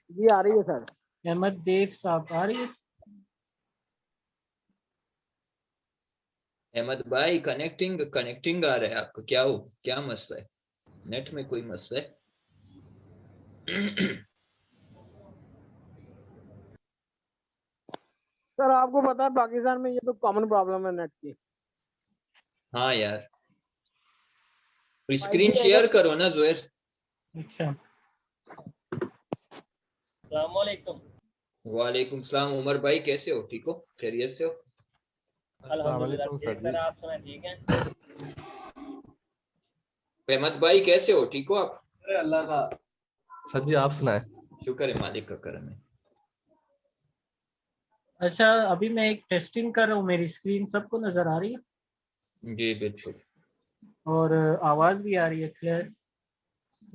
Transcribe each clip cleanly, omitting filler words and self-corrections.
जी आ रही है सर। अहमद देव साहब आ रही है? अहमद भाई कनेक्टिंग कनेक्टिंग आ रहा है आपको, क्या हो, क्या मसला है? नेट में कोई मसला है? सर आपको पता है पाकिस्तान में ये तो कॉमन प्रॉब्लम है नेट की। हाँ यार, स्क्रीन 5G शेयर अगर करो ना जुएर। अच्छा, अस्सलामुअलैकुम। वालेकुम सलाम। उमर भाई कैसे हो, ठीक हो, खैरियत से हो? अल्हम्दुलिल्लाह अस्सलामुअलैकुम ठीक सर सर, जी। आप सुनाए ठीक हैं? अहमद भाई कैसे हो, ठीक हो आप? अरे अल्लाह का। सर जी आप सुनाए। शुक्र है, मालिक का करम है। अच्छा अभी मैं एक टेस्टिंग कर रहा हूँ, मेरी स्क्रीन सबको नजर आ रही है जी बिल्कुल। और आवाज भी आ रही है क्लियर?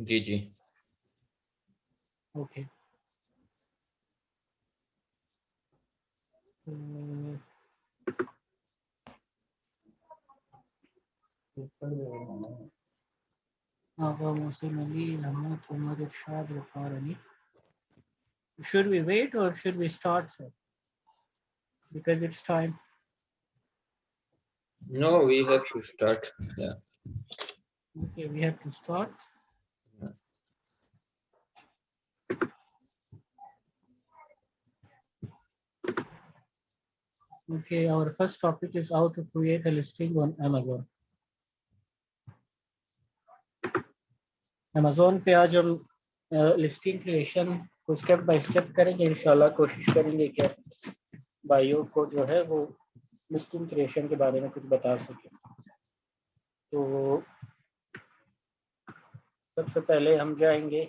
जी जी। Okay. Agha Mohsin Ali, Ahmed, Umar Irshad, Waqar Ali. Should we wait or should we start, sir? Because it's time. No we have to start. Okay, we have to start. Okay, our first topic is how to create a listing on Amazon. Amazon पे आज हम listing creation को step by step करेंगे इंशाल्लाह। कोशिश करेंगे कि भाइयों को जो है वो लिस्टिंग क्रिएशन के बारे में कुछ बता सके। तो सबसे पहले हम जाएंगे,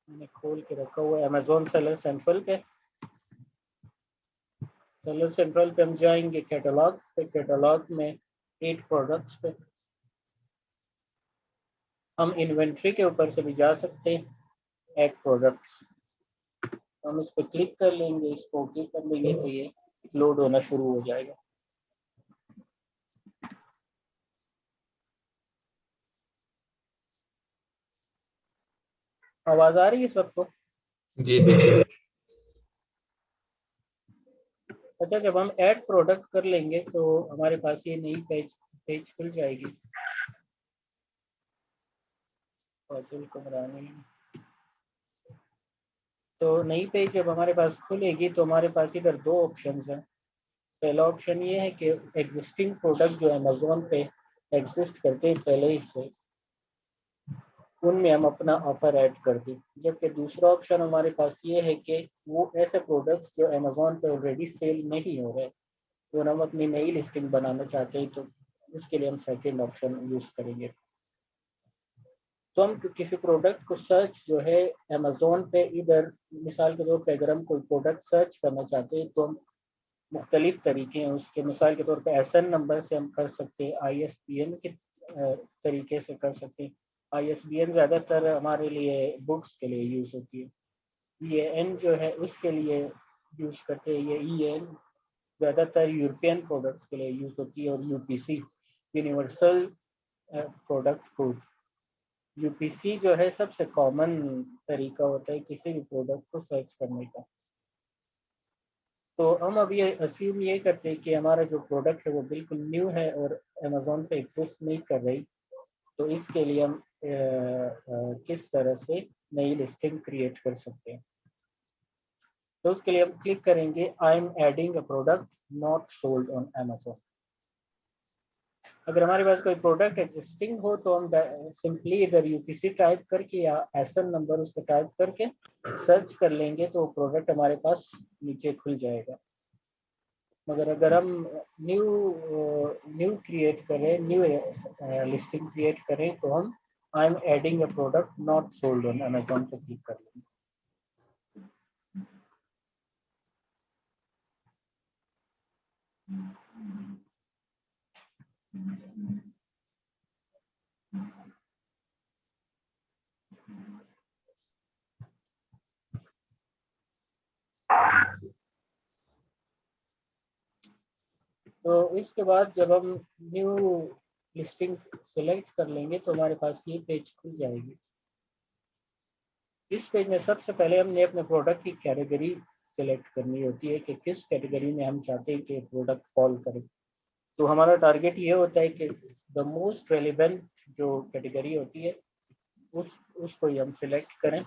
मैंने खोल के रखा हुआ है अमेजोन सेलर सेंट्रल पे। सेलर सेंट्रल पे हम जाएंगे कैटलॉग पे। कैटलॉग में 8 प्रोडक्ट्स पे हम इन्वेंट्री के ऊपर से भी जा सकते हैं, ऐड प्रोडक्ट्स। हम इस पर क्लिक कर लेंगे, इसको ओके कर लेंगे तो ये लोड होना शुरू हो जाएगा। आवाज आ रही है सबको? जी बिल्कुल। अच्छा, जब हम ऐड प्रोडक्ट कर लेंगे तो हमारे पास ये नई पेज खुल जाएगी। फाजिल कुमरानी। तो नई पेज जब हमारे पास खुलेगी तो हमारे पास इधर 2 ऑप्शंस हैं। पहला ऑप्शन ये है कि एग्जिस्टिंग प्रोडक्ट जो अमेजोन पे एग्जिस्ट करते हैं पहले ही से, उनमें हम अपना ऑफर ऐड कर दें। जबकि दूसरा ऑप्शन हमारे पास ये है कि वो ऐसे प्रोडक्ट्स जो अमेजोन पे ऑलरेडी सेल नहीं हो रहे तो हम अपनी नई लिस्टिंग बनाना चाहते हैं, तो उसके लिए हम सेकेंड ऑप्शन यूज़ करेंगे। तो हम किसी प्रोडक्ट को सर्च जो है अमेजोन पे, इधर मिसाल के तौर पे अगर हम कोई प्रोडक्ट सर्च करना चाहते हैं तो हम मुख्तलिफ तरीके हैं उसके। मिसाल के तौर पे एसएन नंबर से हम कर सकते हैं, आईएसबीएन के तरीके से कर सकते हैं। आईएसबीएन ज़्यादातर हमारे लिए बुक्स के लिए यूज़ होती है। ईएएन जो है उसके लिए यूज़ करते हैं। ये ईएएन ज़्यादातर यूरोपियन प्रोडक्ट्स के लिए यूज़ होती है। और UPC, universal product code, UPC जो है सबसे कॉमन तरीका होता है किसी भी प्रोडक्ट को सर्च करने का। तो हम अब ये अस्यूम ये करते हैं कि हमारा जो प्रोडक्ट है वो बिल्कुल न्यू है और अमेजोन पे एग्जिस्ट नहीं कर रही, तो इसके लिए हम किस तरह से नई लिस्टिंग क्रिएट कर सकते हैं। तो उसके लिए हम क्लिक करेंगे I am adding a product not sold on Amazon. अगर हमारे पास कोई प्रोडक्ट एग्जिस्टिंग हो तो हम सिंपली इधर यूपीसी टाइप करके या एसएन नंबर उसको टाइप करके सर्च कर लेंगे तो प्रोडक्ट हमारे पास नीचे खुल जाएगा। मगर अगर हम न्यू क्रिएट करें, न्यू लिस्टिंग क्रिएट करें तो हम I am adding a product not sold on Amazon पे क्लिक कर लेंगे। तो इसके बाद जब हम न्यू लिस्टिंग सेलेक्ट कर लेंगे तो हमारे पास ये पेज खुल जाएगी। इस पेज में सबसे पहले हमने अपने प्रोडक्ट की कैटेगरी सिलेक्ट करनी होती है कि किस कैटेगरी में हम चाहते हैं कि प्रोडक्ट फॉल करे। तो हमारा टारगेट ये होता है कि द मोस्ट रेलिवेंट जो कैटेगरी होती है उसको ही हम सिलेक्ट करें।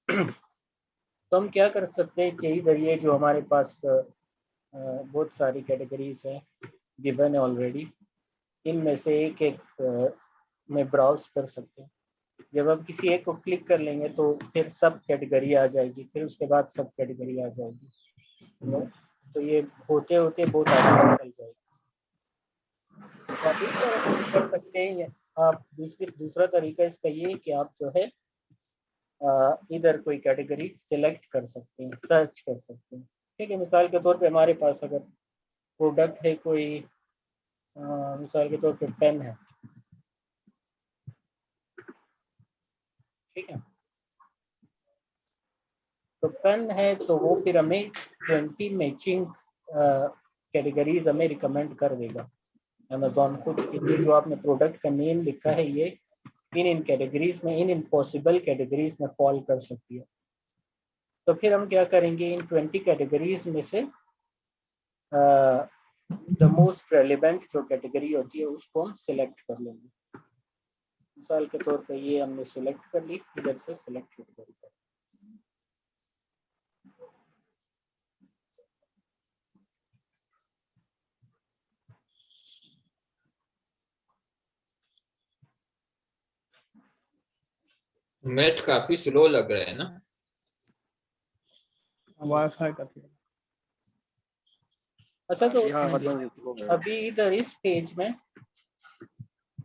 तो हम क्या कर सकते हैं कि इधर ये जो हमारे पास बहुत सारी कैटेगरीज हैं गिवन है ऑलरेडी, इनमें से एक एक में ब्राउज कर सकते हैं। जब हम किसी एक को क्लिक कर लेंगे तो फिर सब कैटेगरी आ जाएगी, फिर उसके बाद सब कैटेगरी आ जाएगी। तो ये होते होते बहुत आगे निकल जाएगी। तो आप इस तरह कर सकते हैं। आप दूसरा तरीका इसका ये है कि आप जो है इधर कोई कैटेगरी सिलेक्ट कर सकते हैं, सर्च कर सकते हैं। ठीक है, मिसाल के तौर पे हमारे पास अगर प्रोडक्ट है कोई, मिसाल के तौर पे पेन है, ठीक है, तो पेन है तो वो फिर हमें 20 मैचिंग कैटेगरीज हमें रिकमेंड कर देगा अमेजोन खुद के लिए। जो आपने प्रोडक्ट का नेम लिखा है ये इन कैटेगरीज में, इन पॉसिबल कैटेगरीज में फॉल कर सकती है। तो फिर हम क्या करेंगे, इन 20 कैटेगरीज में से द मोस्ट रेलिवेंट जो कैटेगरी होती है उसको हम सिलेक्ट कर लेंगे। मिसाल के तौर पे ये हमने सिलेक्ट कर ली, इधर से सिलेक्ट कैटेगरी कर। मैथ काफी स्लो लग रहा है ना? वाईफाई का अच्छा, तो अभी इधर इस पेज में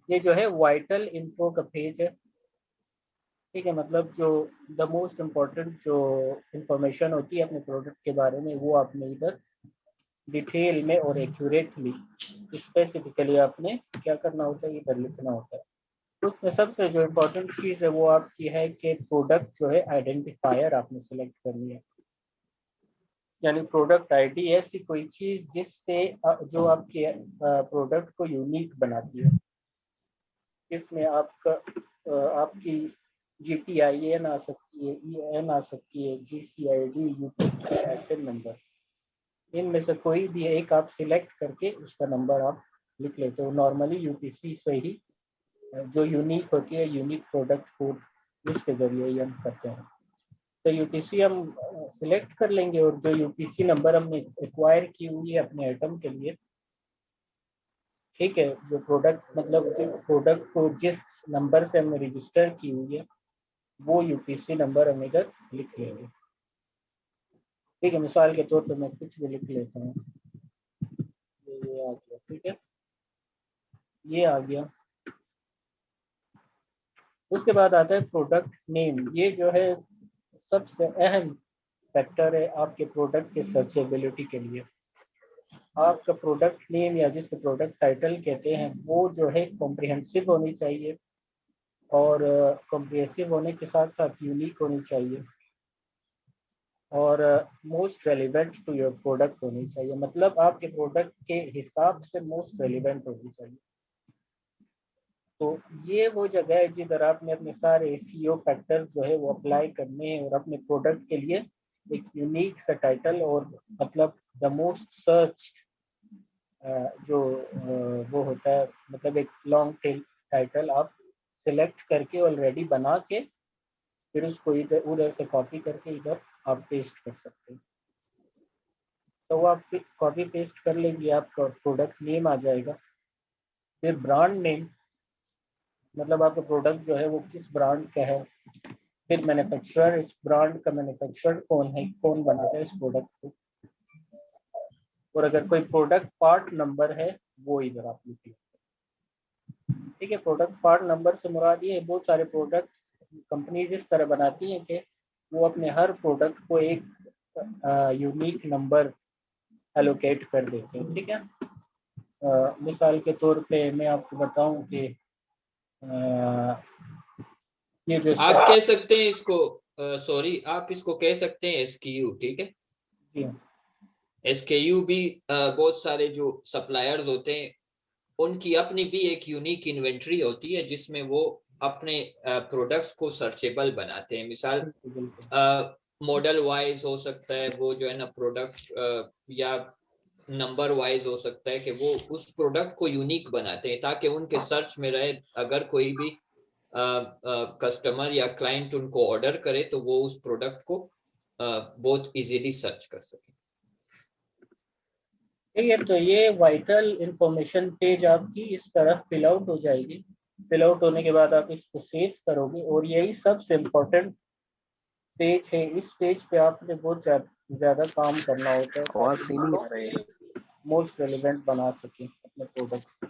ये जो है वाइटल इन्फो का पेज है। ठीक है, मतलब जो द मोस्ट इम्पोर्टेंट जो इंफॉर्मेशन होती है अपने प्रोडक्ट के बारे में वो आपने इधर डिटेल में और एक्यूरेटली स्पेसिफिकली आपने क्या करना होता है, इधर लिखना होता है। उसमें सबसे जो इम्पोर्टेंट चीज़ है वो आपकी है कि प्रोडक्ट जो है आइडेंटिफायर आपने सेलेक्ट करनी है। यानी प्रोडक्ट आईडी ऐसी कोई चीज़ जिससे जो आपके प्रोडक्ट को यूनिक बनाती है। इसमें आपका आपकी GTIN आ सकती है, EN आ सकती है, GCID, UPSN नंबर, इनमें से कोई भी एक आप सिलेक्ट करके उसका नंबर आप लिख लेते हो। नॉर्मली UPC से ही जो यूनिक होती है, यूनिक प्रोडक्ट कोड, उसके जरिए ही हम करते हैं। तो UPC हम सिलेक्ट कर लेंगे और जो UPC नंबर हमने एक्वायर की हुई है अपने आइटम के लिए, ठीक है, जो प्रोडक्ट मतलब जो प्रोडक्ट को जिस नंबर से हमने रजिस्टर की हुई है वो UPC नंबर हम इधर लिख लेंगे। ठीक है, मिसाल के तौर पे मैं कुछ भी लिख लेता हूँ, ये आ गया, ठीक है, ये आ गया। उसके बाद आता है प्रोडक्ट नेम। ये जो है सबसे अहम फैक्टर है आपके प्रोडक्ट के सर्चेबिलिटी के लिए। आपका प्रोडक्ट नेम या जिसको प्रोडक्ट टाइटल कहते हैं वो जो है कॉम्प्रिहेंसिव होनी चाहिए और कॉम्प्रिहेंसिव होने के साथ साथ यूनिक होनी चाहिए और most relevant to your product होनी चाहिए। मतलब आपके प्रोडक्ट के हिसाब से मोस्ट रेलिवेंट होनी चाहिए। तो ये वो जगह है जिधर आपने अपने सारे SEO फैक्टर जो है वो अप्लाई करने हैं और अपने प्रोडक्ट के लिए एक यूनिक सा टाइटल और मतलब द मोस्ट सर्च जो वो होता है, मतलब एक लॉन्ग टेल टाइटल आप सिलेक्ट करके ऑलरेडी बना के फिर उसको इधर उधर से कॉपी करके इधर आप पेस्ट कर सकते हैं। तो वो आप कॉपी पेस्ट कर लेंगे, आपका प्रोडक्ट नेम आ जाएगा। फिर ब्रांड नेम, मतलब आपका प्रोडक्ट जो है वो किस ब्रांड का है। फिर मैन्युफैक्चरर, इस ब्रांड का मैन्युफैक्चरर कौन है, कौन बनाता है इस प्रोडक्ट को, और अगर कोई प्रोडक्ट पार्ट नंबर है वो इधर आप लिखिए। ठीक है, प्रोडक्ट पार्ट नंबर से मुराद ये है बहुत सारे प्रोडक्ट कंपनीज इस तरह बनाती हैं कि वो अपने हर प्रोडक्ट को एक यूनिक नंबर एलोकेट कर देते हैं। ठीक है, मिसाल के तौर पे मैं आपको बताऊं कि ये जो आप कह सकते हैं इसको, सॉरी, आप इसको कह सकते हैं SKU। ठीक है, जी SKU भी बहुत सारे जो सप्लायर्स होते हैं उनकी अपनी भी एक यूनिक इन्वेंट्री होती है जिसमें वो अपने प्रोडक्ट्स को सर्चेबल बनाते हैं। मिसाल बिल्कुल मॉडल वाइज हो सकता है वो जो है ना प्रोडक्ट, या नंबर वाइज हो सकता है कि वो उस प्रोडक्ट को यूनिक बनाते हैं ताकि उनके सर्च में रहे। अगर कोई भी कस्टमर या क्लाइंट उनको ऑर्डर करे तो वो उस प्रोडक्ट को बहुत इजीली सर्च कर सके। ठीक है, तो ये वाइटल इंफॉर्मेशन पेज आपकी इस तरह फिल आउट हो जाएगी। फिल आउट होने के बाद आप इसको सेव करोगे और यही सबसे इम्पोर्टेंट पेज है। इस पेज पे आपने बहुत ज्यादा काम करना होता है ताकि मोस्ट रेलिवेंट बना सकें अपने प्रोडक्ट।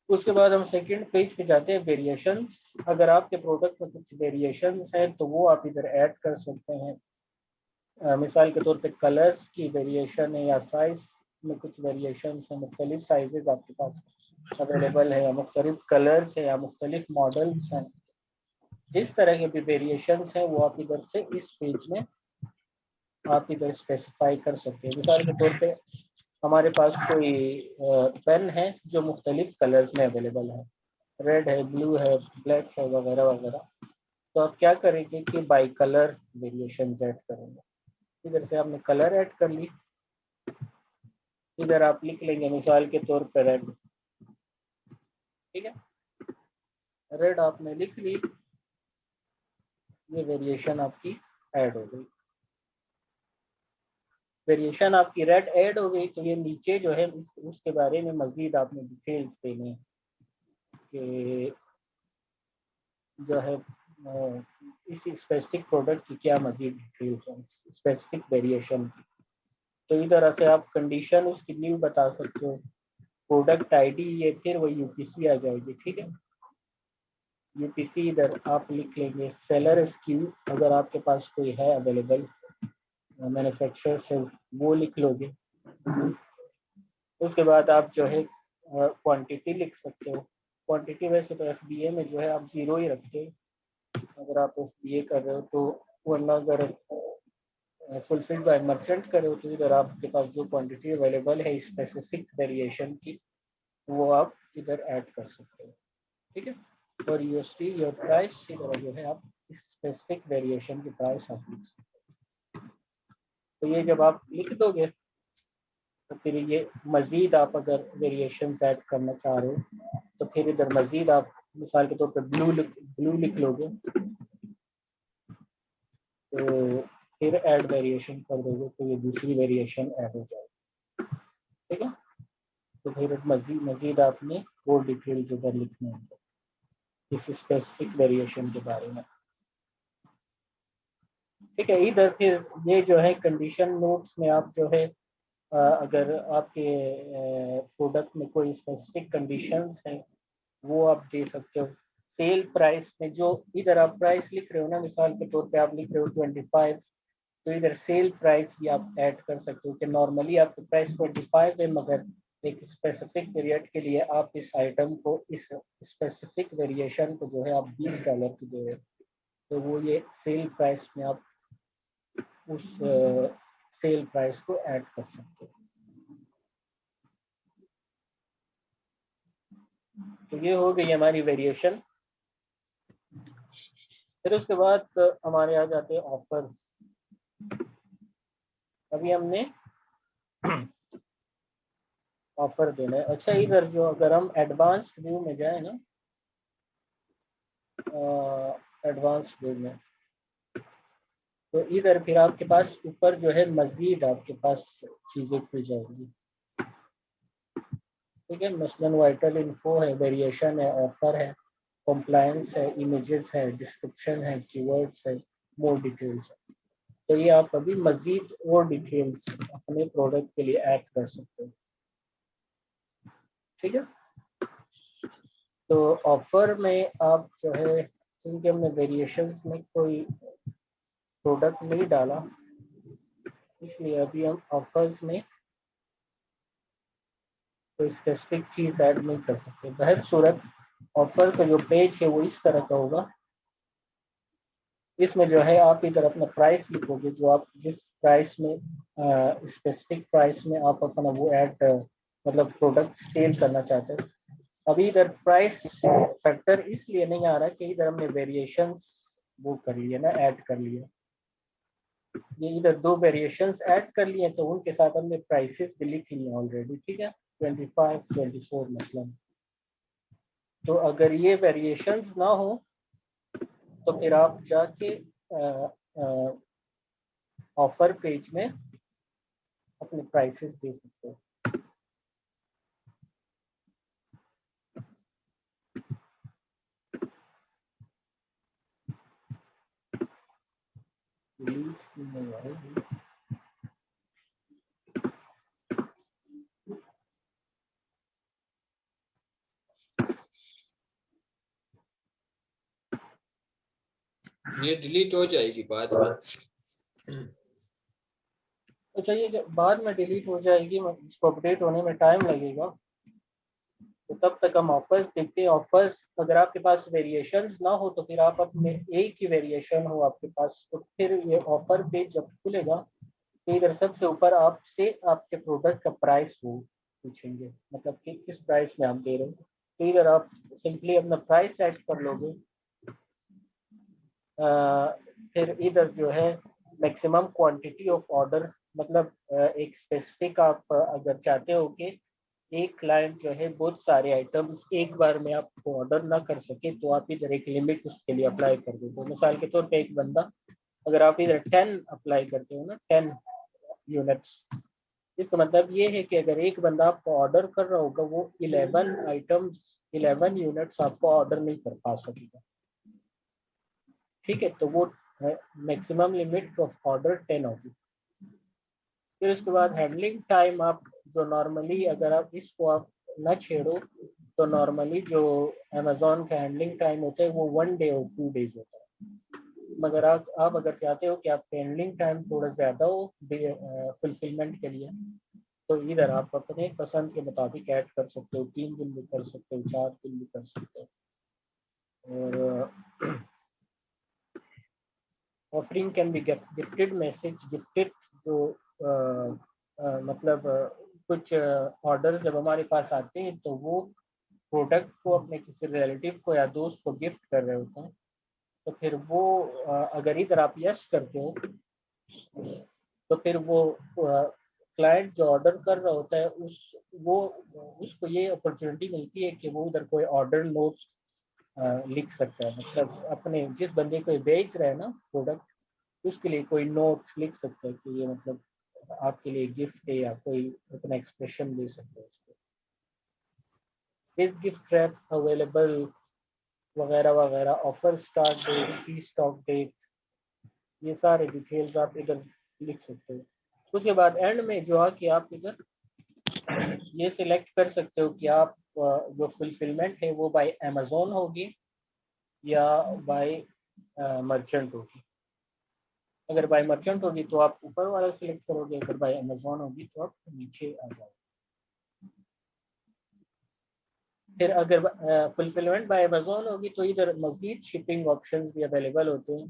उसके बाद हम सेकंड पेज पे जाते हैं, वेरिएशंस। अगर आपके प्रोडक्ट में कुछ वेरिएशंस हैं तो वो आप इधर ऐड कर सकते हैं। मिसाल के तौर पे कलर्स की वेरिएशन है या साइज में कुछ वेरिएशंस हैं, मुख्तलिफ साइजेस आपके पास अवेलेबल है या मुख्तलिफ कलर्स है या मुख्तलिफ मॉडल्स हैं। जिस तरह के भी वेरिएशंस हैं वो आप इधर से इस पेज में आप इधर स्पेसिफाई कर सकते हैं। मिसाल के तौर पे हमारे पास कोई पेन है जो मुख्तलिफ कलर्स में अवेलेबल है, रेड है, ब्लू है, ब्लैक है, वगैरह वगैरह। तो आप क्या करेंगे कि बाई कलर वेरिएशन ऐड करेंगे। इधर से आपने कलर ऐड कर ली, इधर आप लिख लेंगे मिसाल के तौर पर रेड। ठीक है, रेड आपने लिख ली, ये वेरिएशन आपकी ऐड हो गई। वेरिएशन आपकी रेड ऐड हो गई तो ये नीचे जो है उसके बारे में मजीद आपने डिटेल्स देने हैं कि जो है इस स्पेसिफिक प्रोडक्ट की क्या मजीद डिटेल्स हैं स्पेसिफिक वेरिएशन की। तो इधर से आप कंडीशन उसकी न्यू बता सकते हो, प्रोडक्ट आईडी, ये फिर वो यूपीसी आ जाएगी। ठीक है, यूपीसी इधर आप लिख लेंगे। सेलर एसक्यू अगर आपके पास कोई है अवेलेबल मैन्युफैक्चरर से वो लिख लोगे। उसके बाद आप जो है क्वांटिटी लिख सकते हो। क्वांटिटी वैसे तो एफबीए में जो है आप 0 ही रखते हो अगर आप एफबीए कर रहे हो तो, वरना अगर फुलफिल्ड बाय मर्चेंट करे हो तो इधर आपके पास जो क्वांटिटी अवेलेबल है स्पेसिफिक वेरिएशन की वो आप इधर ऐड कर सकते हो। ठीक है, और यूएसडी योर प्राइस इधर जो है आप स्पेसिफिक वेरिएशन की प्राइस आप लिख सकते हो। तो ये जब आप लिख दोगे तो फिर ये मजीद आप अगर वेरिएशन ऐड करना चाह रहे हो तो फिर इधर मजीद आप मिसाल के तौर पर ब्लू लिख लोगे तो फिर ऐड वेरिएशन कर दोगे तो ये दूसरी वेरिएशन ऐड हो जाएगी। ठीक है, तो फिर मजीद आपने वो डिटेल्स इधर लिखने होंगे इस स्पेसिफिक वेरिएशन के बारे में। ठीक है, इधर फिर ये जो है कंडीशन नोट्स में आप जो है अगर आपके प्रोडक्ट में कोई स्पेसिफिक कंडीशंस हैं वो आप दे सकते हो। सेल प्राइस में जो इधर आप प्राइस लिख रहे हो ना, मिसाल के तौर पे आप लिख रहे हो 25, तो इधर सेल प्राइस भी आप ऐड कर सकते हो कि नॉर्मली आपका प्राइस 25 है मगर एक स्पेसिफिक पीरियड के लिए आप इस आइटम को इस स्पेसिफिक वेरिएशन को जो है आप $20 की दे रहे हो, तो वो ये सेल प्राइस में आप उस सेल प्राइस को ऐड कर सकते हो। तो ये हो गई हमारी वेरिएशन। फिर उसके बाद हमारे आ जाते हैं ऑफर। अभी हमने ऑफर देना है। अच्छा, इधर जो अगर हम एडवांस्ड व्यू में जाए ना, एडवांस्ड व्यू में तो इधर फिर आपके पास ऊपर जो है मजीद आपके पास चीजें खुल जाएंगी। ठीक है, मसलन वाइटल इन्फो है, वेरिएशन है, ऑफर है, कॉम्प्लायंस है, इमेजेस है, डिस्क्रिप्शन है, कीवर्ड्स है, मोर डिटेल्स है। तो ये आप अभी मजीद और डिटेल्स अपने प्रोडक्ट के लिए ऐड कर सकते हो। ठीक है, तो ऑफर में आप जो है, क्योंकि हमने वेरिएशंस में कोई प्रोडक्ट नहीं डाला इसलिए अभी हम ऑफर्स में कोई स्पेसिफिक चीज ऐड नहीं कर सकते। बहर सूरत ऑफर का जो पेज है वो इस तरह का होगा। इसमें जो है आप इधर अपना प्राइस लिखोगे, जो आप जिस प्राइस में स्पेसिफिक प्राइस में आप अपना वो ऐड मतलब प्रोडक्ट सेल करना चाहते हो अभी इधर प्राइस फैक्टर इसलिए नहीं आ रहा कि इधर हमने वेरिएशंस वो कर लिए ना, ऐड कर लिए। ये इधर दो वेरिएशंस ऐड कर लिए तो उनके साथ हमने प्राइसेस भी लिख लिए ऑलरेडी, ठीक है, 25 24 मतलब। तो अगर ये वेरिएशंस ना हो तो फिर आप जाके ऑफर पेज में अपने प्राइसेस दे सकते हो। Delete नहीं आएगी। ये डिलीट हो जाएगी बाद में। अच्छा, ये जब बाद में डिलीट हो जाएगी, इसको अपडेट होने में टाइम लगेगा, तो तब तक हम ऑफर्स देखते हैं। ऑफर्स अगर आपके पास वेरिएशंस ना हो तो फिर आप अपने एक ही वेरिएशन हो आपके पास, तो फिर ये ऑफर पेज जब खुलेगा तो इधर सबसे ऊपर आपसे आपके प्रोडक्ट का प्राइस वो पूछेंगे, मतलब कि किस प्राइस में आप दे रहे हो। तो इधर आप सिंपली अपना प्राइस सेट कर लोगे। फिर इधर जो है मैक्सिमम क्वांटिटी ऑफ ऑर्डर, मतलब एक स्पेसिफिक आप अगर चाहते हो कि एक क्लाइंट जो है बहुत सारे आइटम्स एक बार में आपको ऑर्डर ना कर सके, तो आप इधर एक लिमिट उसके लिए अप्लाई कर दो। तो मिसाल के तौर पे एक बंदा, अगर आप इधर 10 अप्लाई करते हो ना, 10 यूनिट्स, इसका मतलब ये है कि अगर एक बंदा आपको ऑर्डर कर रहा होगा वो 11 आइटम्स 11 यूनिट्स आपको ऑर्डर नहीं कर पा सकेगा, ठीक है। तो वो मैक्सिमम लिमिट ऑफ ऑर्डर 10 होगी। फिर उसके बाद हैंडलिंग टाइम, आप जो नॉर्मली अगर आप इसको आप ना छेड़ो तो नॉर्मली जो अमेजोन का हैंडलिंग टाइम होता है वो 1 डे और 2 डेज होता है। मगर आप अगर चाहते हो कि आपका हैंडलिंग टाइम थोड़ा ज़्यादा हो फुलफिलमेंट के लिए, तो इधर आप अपने पसंद के मुताबिक ऐड कर सकते हो, 3 दिन भी कर सकते हो, 4 दिन भी कर सकते हो। और offering can be gifted message, gifted जो मतलब कुछ ऑर्डर जब हमारे पास आते हैं तो वो प्रोडक्ट को अपने किसी रिलेटिव को या दोस्त को गिफ्ट कर रहे होते हैं, तो फिर वो अगर इधर आप यस करते हो तो फिर वो क्लाइंट जो ऑर्डर कर रहा होता है उसको ये अपॉर्चुनिटी मिलती है कि वो उधर कोई ऑर्डर नोट लिख सकता है, मतलब अपने जिस बंदे को बेच रहा है ना प्रोडक्ट, उसके लिए कोई नोट लिख सकता है कि ये मतलब आपके लिए गिफ्ट है, या कोई अपना एक्सप्रेशन दे सकता है उसको। दिस गिफ्ट रैप अवेलेबल वगैरह वगैरह, offer start date, free stock date, ये सारे डिटेल्स आप इधर लिख सकते हो। उसके बाद एंड में जो आके आप इधर ये सिलेक्ट कर सकते हो कि आप जो फुलफिलमेंट है वो बाय अमेजोन होगी या बाय मर्चेंट होगी। अगर बाय मर्चेंट होगी तो आप ऊपर वाला सिलेक्ट करोगे, अगर बाय अमेजोन होगी तो आप नीचे आ जाओगे। फिर अगर फुलफिलमेंट बाय अमेजोन होगी तो इधर मजीद शिपिंग ऑप्शंस भी अवेलेबल होते हैं,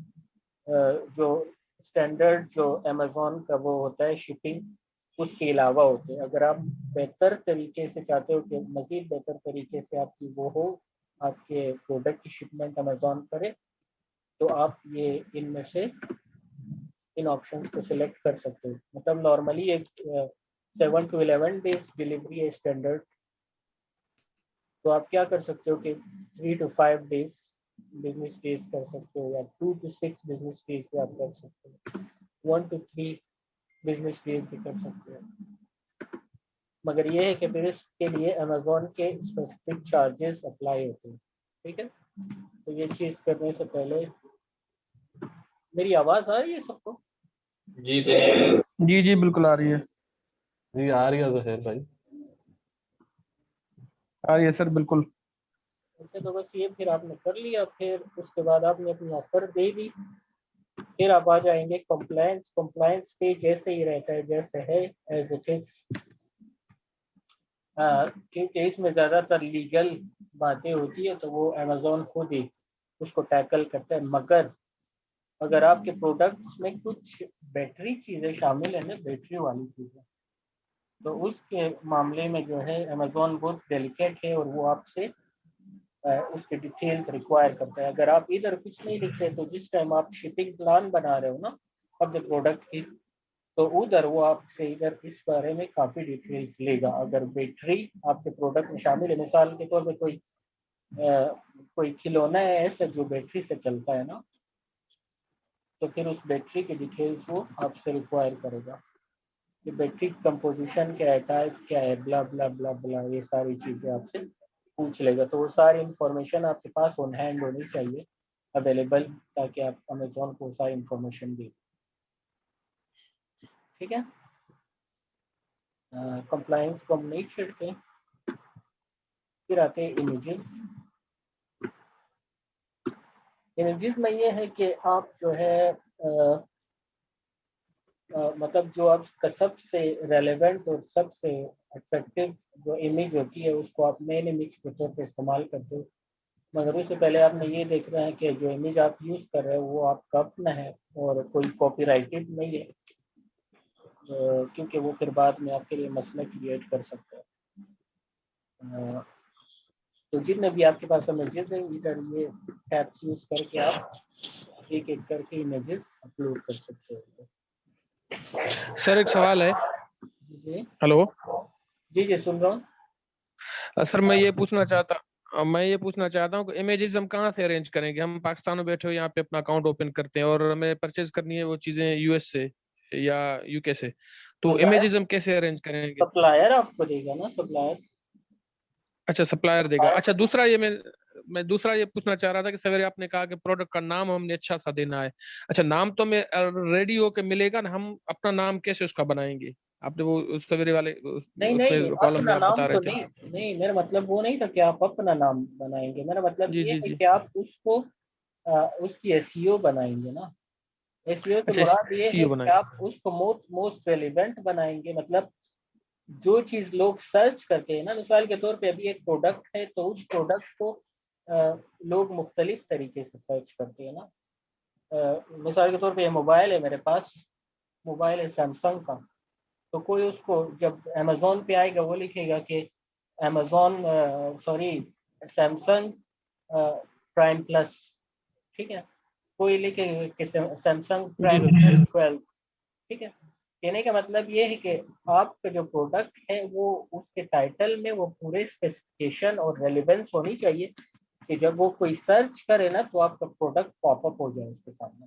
जो स्टैंडर्ड जो अमेजोन का वो होता है शिपिंग उसके अलावा होते हैं। अगर आप बेहतर तरीके से चाहते हो कि मजीद बेहतर तरीके से आपकी वो हो, आपके प्रोडक्ट की शिपमेंट अमेजोन करे, तो आप ये इनमें से इन ऑप्शंस को सिलेक्ट कर सकते हो। मतलब नॉर्मली एक 7 to 11 डेज डिलीवरी है स्टैंडर्ड, तो आप क्या कर सकते हो कि 3 to 5 डेज बिजनेस डेज कर सकते हो, या 2 to 6 बिजनेस डेज भी आप कर सकते हो, 1 to 3 बिजनेस डेज भी कर सकते हो। मगर ये है कि फिर इसके लिए अमेजोन के स्पेसिफिक चार्जेस अप्लाई होते हैं, ठीक है। तो ये चीज़ करने से पहले, मेरी आवाज़ आ रही है सबको? जी बिल्कुल। जी जी बिल्कुल आ रही है। जी आ रही है ज़ोहैर भाई। आ रही है सर, बिल्कुल। अच्छा, तो बस ये फिर आपने कर लिया, फिर उसके बाद आपने अपनी ऑफर दे दी, फिर आप आ जाएंगे कंप्लायंस। कंप्लायंस पेज ऐसे ही रहता है जैसे है एज इट इज, क्योंकि इसमें ज़्यादातर लीगल बातें होती है तो वो अमेजोन खुद ही उसको टैकल करता है। मगर अगर आपके प्रोडक्ट्स में कुछ बैटरी चीज़ें शामिल है ना, बैटरी वाली चीज़ें, तो उसके मामले में जो है अमेजोन बहुत डेलिकेट है और वो आपसे उसके डिटेल्स रिक्वायर करता है। अगर आप इधर कुछ नहीं लिखते तो जिस टाइम आप शिपिंग प्लान बना रहे हो ना अपने प्रोडक्ट की, तो उधर वो आपसे इधर इस बारे में काफ़ी डिटेल्स लेगा। अगर बैटरी आपके प्रोडक्ट में शामिल है, मिसाल के तौर पे कोई खिलौना है ऐसा जो बैटरी से चलता है ना, तो फिर उस बैटरी की डिटेल्स वो आपसे रिक्वायर करेगा कि बैटरी कंपोजिशन क्या है, टाइप क्या है, ब्ला ब्ला ब्ला ब्ला, ये सारी चीज़ें आपसे पूछ लेगा। तो वो सारी इंफॉर्मेशन आपके पास ऑन हैंड होनी चाहिए अवेलेबल, ताकि आप अमेजोन को सारी इंफॉर्मेशन दें। ठीक है, कंप्लायंस को हम नहीं छेड़ते। फिर आते हैं इमेजेस। इमेजेस में ये है कि आप जो है मतलब जो आपका सबसे रेलेवेंट और सबसे अट्रैक्टिव जो इमेज होती है उसको आप मेन इमेज के तौर पे इस्तेमाल करते हो। मगर उससे पहले आपने ये देखना है कि जो इमेज आप यूज़ कर रहे हो वो आपका अपना है और कोई कॉपीराइटेड नहीं है, क्योंकि वो फिर बाद में आपके लिए मसला क्रिएट कर सकता है। तो जितने भी आपके पास इमेजेस है इधर ये टैब्स यूज़ करके आप एक एक करके इमेजेस अपलोड कर सकते हो। सर एक सवाल है। जी हेलो जी जी सुन रहा हूँ। सर, मैं ये पूछना चाहता हूँ कि इमेजेस हम कहाँ से अरेंज करेंगे? हम पाकिस्तान में बैठे हो, यहाँ पे अपना अकाउंट ओपन करते हैं और हमें परचेज करनी है वो चीजें यूएस से या यूके से, तो इमेजेस हम कैसे अरेंज करेंगे? सप्लायर आपको देगा ना, सप्लायर। अच्छा, सप्लायर देगा। अच्छा, दूसरा ये मैं दूसरा ये पूछना चाह रहा था कि सवेरे आपने कहा कि प्रोडक्ट का नाम हमने अच्छा सा देना है। अच्छा, नाम तो मैं रेडी होके मिलेगा ना, हम अपना नाम कैसे उसका बनाएंगे? आपने वो सवेरे वाले नहीं नहीं, उसमें कॉलम में अपना आप नाम बता तो रहे थे। नहीं, नहीं मेरा मतलब वो नहीं था कि आप अपना नाम बनाएंगे। मेरा मतलब जी ये जी है जी। कि आप उसको उसकी एसईओ बनाएंगे ना। एसईओ से अच्छा, मुराद ये है सीईओ कि बनाएंगे। आप उसको मोस्ट रेलिवेंट बनाएंगे। मतलब जो चीज लोग सर्च करते हैं ना, मिसाल के तौर पे अभी एक प्रोडक्ट है तो उस प्रोडक्ट को लोग मुख्तलिफ तरीके से सर्च करते हैं ना। मिसाल के तौर पे ये मोबाइल है मेरे पास, मोबाइल है सैमसंग का, तो कोई उसको जब अमेजोन पे आएगा वो लिखेगा कि Amazon sorry Samsung prime plus. ठीक है, कोई लिखेगा कि सैमसंग जी प्राइम प्लस 12। ठीक है, कहने का मतलब ये है कि आपका जो प्रोडक्ट है वो उसके टाइटल में वो पूरे स्पेसिफिकेशन और रेलिवेंस होनी चाहिए कि जब वो कोई सर्च करे ना तो आपका प्रोडक्ट पॉपअप हो जाए उसके सामने।